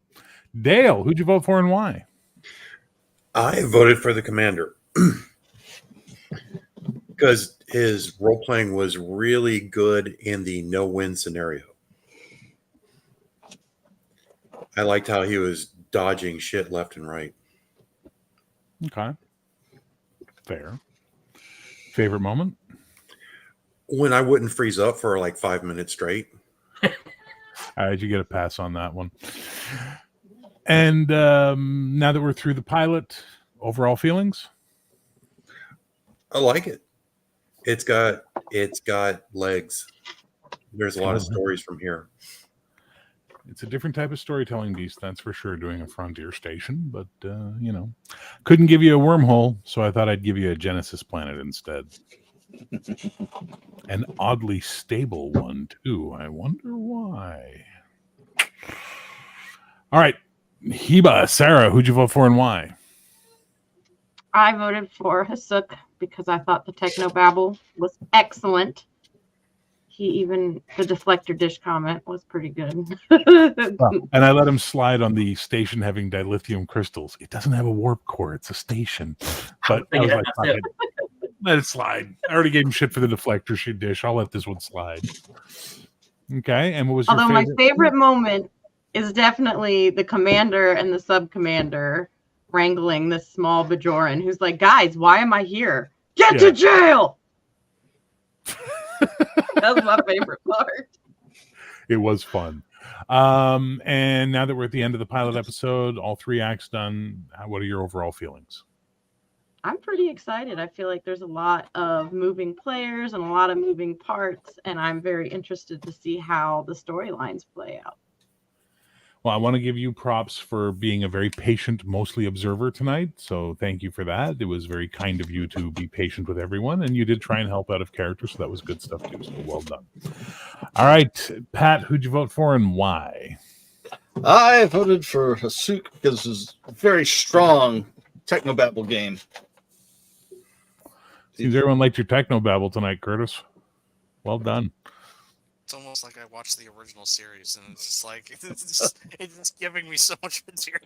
Dale, who'd you vote for and why? I voted for the commander because his role playing was really good in the no-win scenario. I liked how he was dodging shit left and right. Okay. Fair. Favorite moment? When I wouldn't freeze up for like 5 minutes straight. All right, you get a pass on that one. And now that we're through the pilot, overall feelings? I like it. It's got legs. There's a lot of stories from here. It's a different type of storytelling beast, that's for sure, doing a frontier station. But, couldn't give you a wormhole, so I thought I'd give you a Genesis planet instead. An oddly stable one, too. I wonder why. All right. Heba, Sarah, who'd you vote for and why? I voted for Hasuk because I thought the technobabble was excellent. The deflector dish comment was pretty good. And I let him slide on the station having dilithium crystals. It doesn't have a warp core. It's a station. But I was like, fuck it. Let it slide. I already gave him shit for the deflector dish. I'll let this one slide. Okay. And what was your Although favorite? my favorite moment is definitely the commander and the sub-commander wrangling this small Bajoran who's like, guys, why am I here? Get to jail! That was my favorite part. It was fun. And now that we're at the end of the pilot episode, all 3 acts done, what are your overall feelings? I'm pretty excited. I feel like there's a lot of moving players and a lot of moving parts, and I'm very interested to see how the storylines play out. Well, I want to give you props for being a very patient, mostly observer tonight. So thank you for that. It was very kind of you to be patient with everyone, and you did try and help out of character, so that was good stuff too. So well done. All right, Pat, who'd you vote for and why? I voted for Hasuk because it's a very strong technobabble game. Seems everyone liked your technobabble tonight, Curtis. Well done. It's almost like I watched the original series, and it's just like it's just giving me so much material.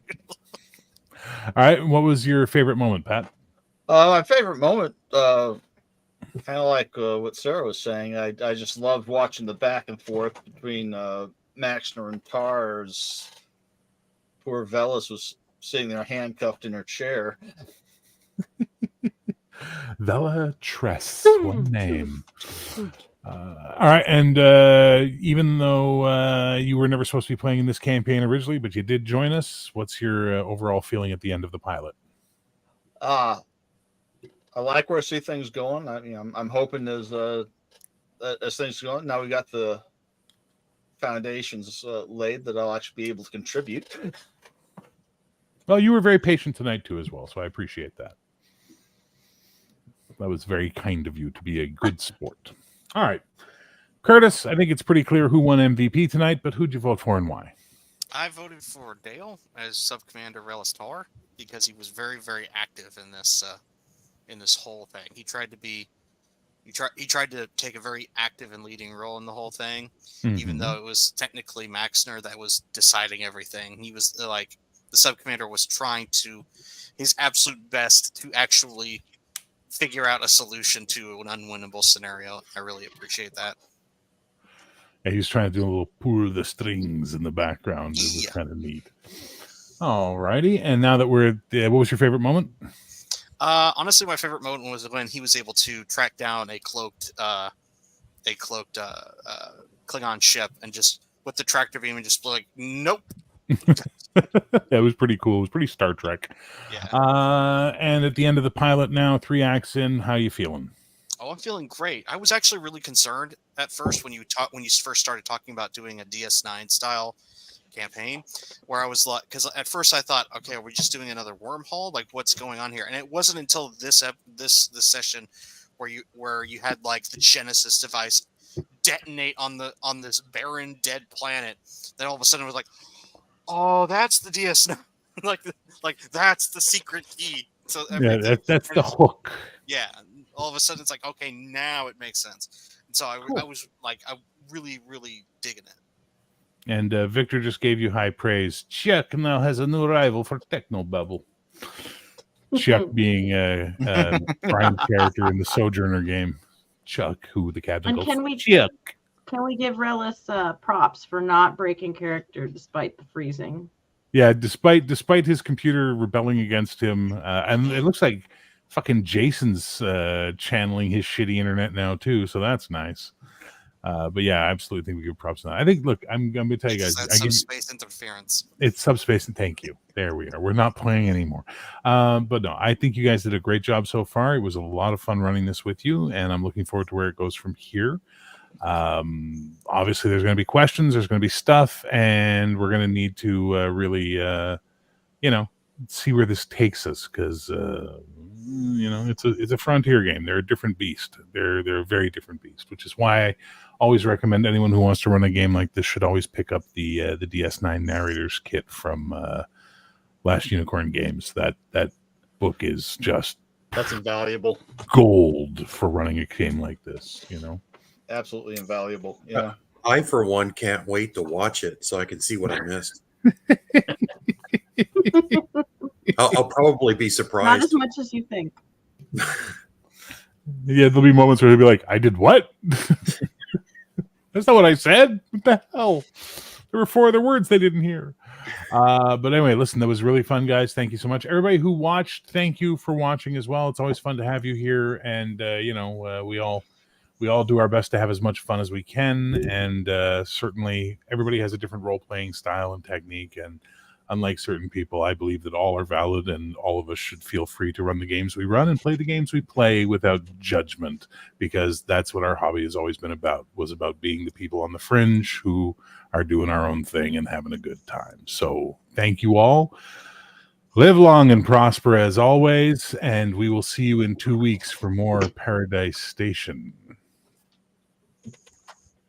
All right, what was your favorite moment, Pat? My favorite moment, kind of like what Sarah was saying. I just loved watching the back and forth between Maxner and Tars. Poor Velas was sitting there handcuffed in her chair. Vela Tress, one name. All right, and even though you were never supposed to be playing in this campaign originally, but you did join us, what's your overall feeling at the end of the pilot? I like where I see things going. I'm hoping as things go on, now we got the foundations laid that I'll actually be able to contribute. Well, you were very patient tonight too, as well, so I appreciate that. That was very kind of you to be a good sport. All right, Curtis, I think it's pretty clear who won MVP tonight, but who'd you vote for and why? I voted for Dale as Sub-Commander Relistar because he was very, very active in this whole thing. He tried to take a very active and leading role in the whole thing, even though it was technically Maxner that was deciding everything. He was like, the Sub-Commander was trying to his absolute best to actually figure out a solution to an unwinnable scenario. I really appreciate that. Yeah, he was trying to do a little pull the strings in the background. It was kind of neat. All righty. And now that we're what was your favorite moment? Honestly, my favorite moment was when he was able to track down a cloaked Klingon ship and just with the tractor beam and just be like, nope. That was pretty cool. It was pretty Star Trek. Yeah. And at the end of the pilot now, 3 acts in, how you feeling? Oh, I'm feeling great. I was actually really concerned at first when you first started talking about doing a DS9 style campaign, where I was like, because at first I thought, okay, are we just doing another wormhole? Like, what's going on here? And it wasn't until this session where you had like the Genesis device detonate on this barren dead planet that all of a sudden was like, oh, that's the DS9. like that's the secret key. So yeah, that's the hook. Yeah, all of a sudden it's like, okay, now it makes sense. And so I was like, I'm really, really digging it. And Victor just gave you high praise. Chuck now has a new rival for Technobubble. Chuck being Brian's character in the Sojourner game. Chuck, who the captain goes, Chuck. Can we give Relis props for not breaking character despite the freezing? Yeah, despite his computer rebelling against him, and it looks like fucking Jason's channeling his shitty internet now too, so that's nice. But yeah, I absolutely think we give props to that. I think, look, I'm going to tell you guys, that's subspace interference. It's subspace, and thank you. There we are. We're not playing anymore. But no, I think you guys did a great job so far. It was a lot of fun running this with you, and I'm looking forward to where it goes from here. Obviously, there's going to be questions, there's going to be stuff, and we're going to need to really, see where this takes us, because it's a frontier game. They're a different beast. They're a very different beast, which is why I always recommend anyone who wants to run a game like this should always pick up the DS9 Narrators kit from Last Unicorn Games. That book is just that's invaluable gold for running a game like this. Absolutely invaluable. Yeah. I, for one, can't wait to watch it so I can see what I missed. I'll probably be surprised. Not as much as you think. Yeah, there'll be moments where he'll be like, I did what? That's not what I said. What the hell? There were 4 other words they didn't hear. But anyway, listen, that was really fun, guys. Thank you so much. Everybody who watched, thank you for watching as well. It's always fun to have you here. And, we all do our best to have as much fun as we can. And certainly everybody has a different role-playing style and technique. And unlike certain people, I believe that all are valid and all of us should feel free to run the games we run and play the games we play without judgment, because that's what our hobby has always been about, was about being the people on the fringe who are doing our own thing and having a good time. So thank you all. Live long and prosper as always, and we will see you in 2 weeks for more Paradise Station.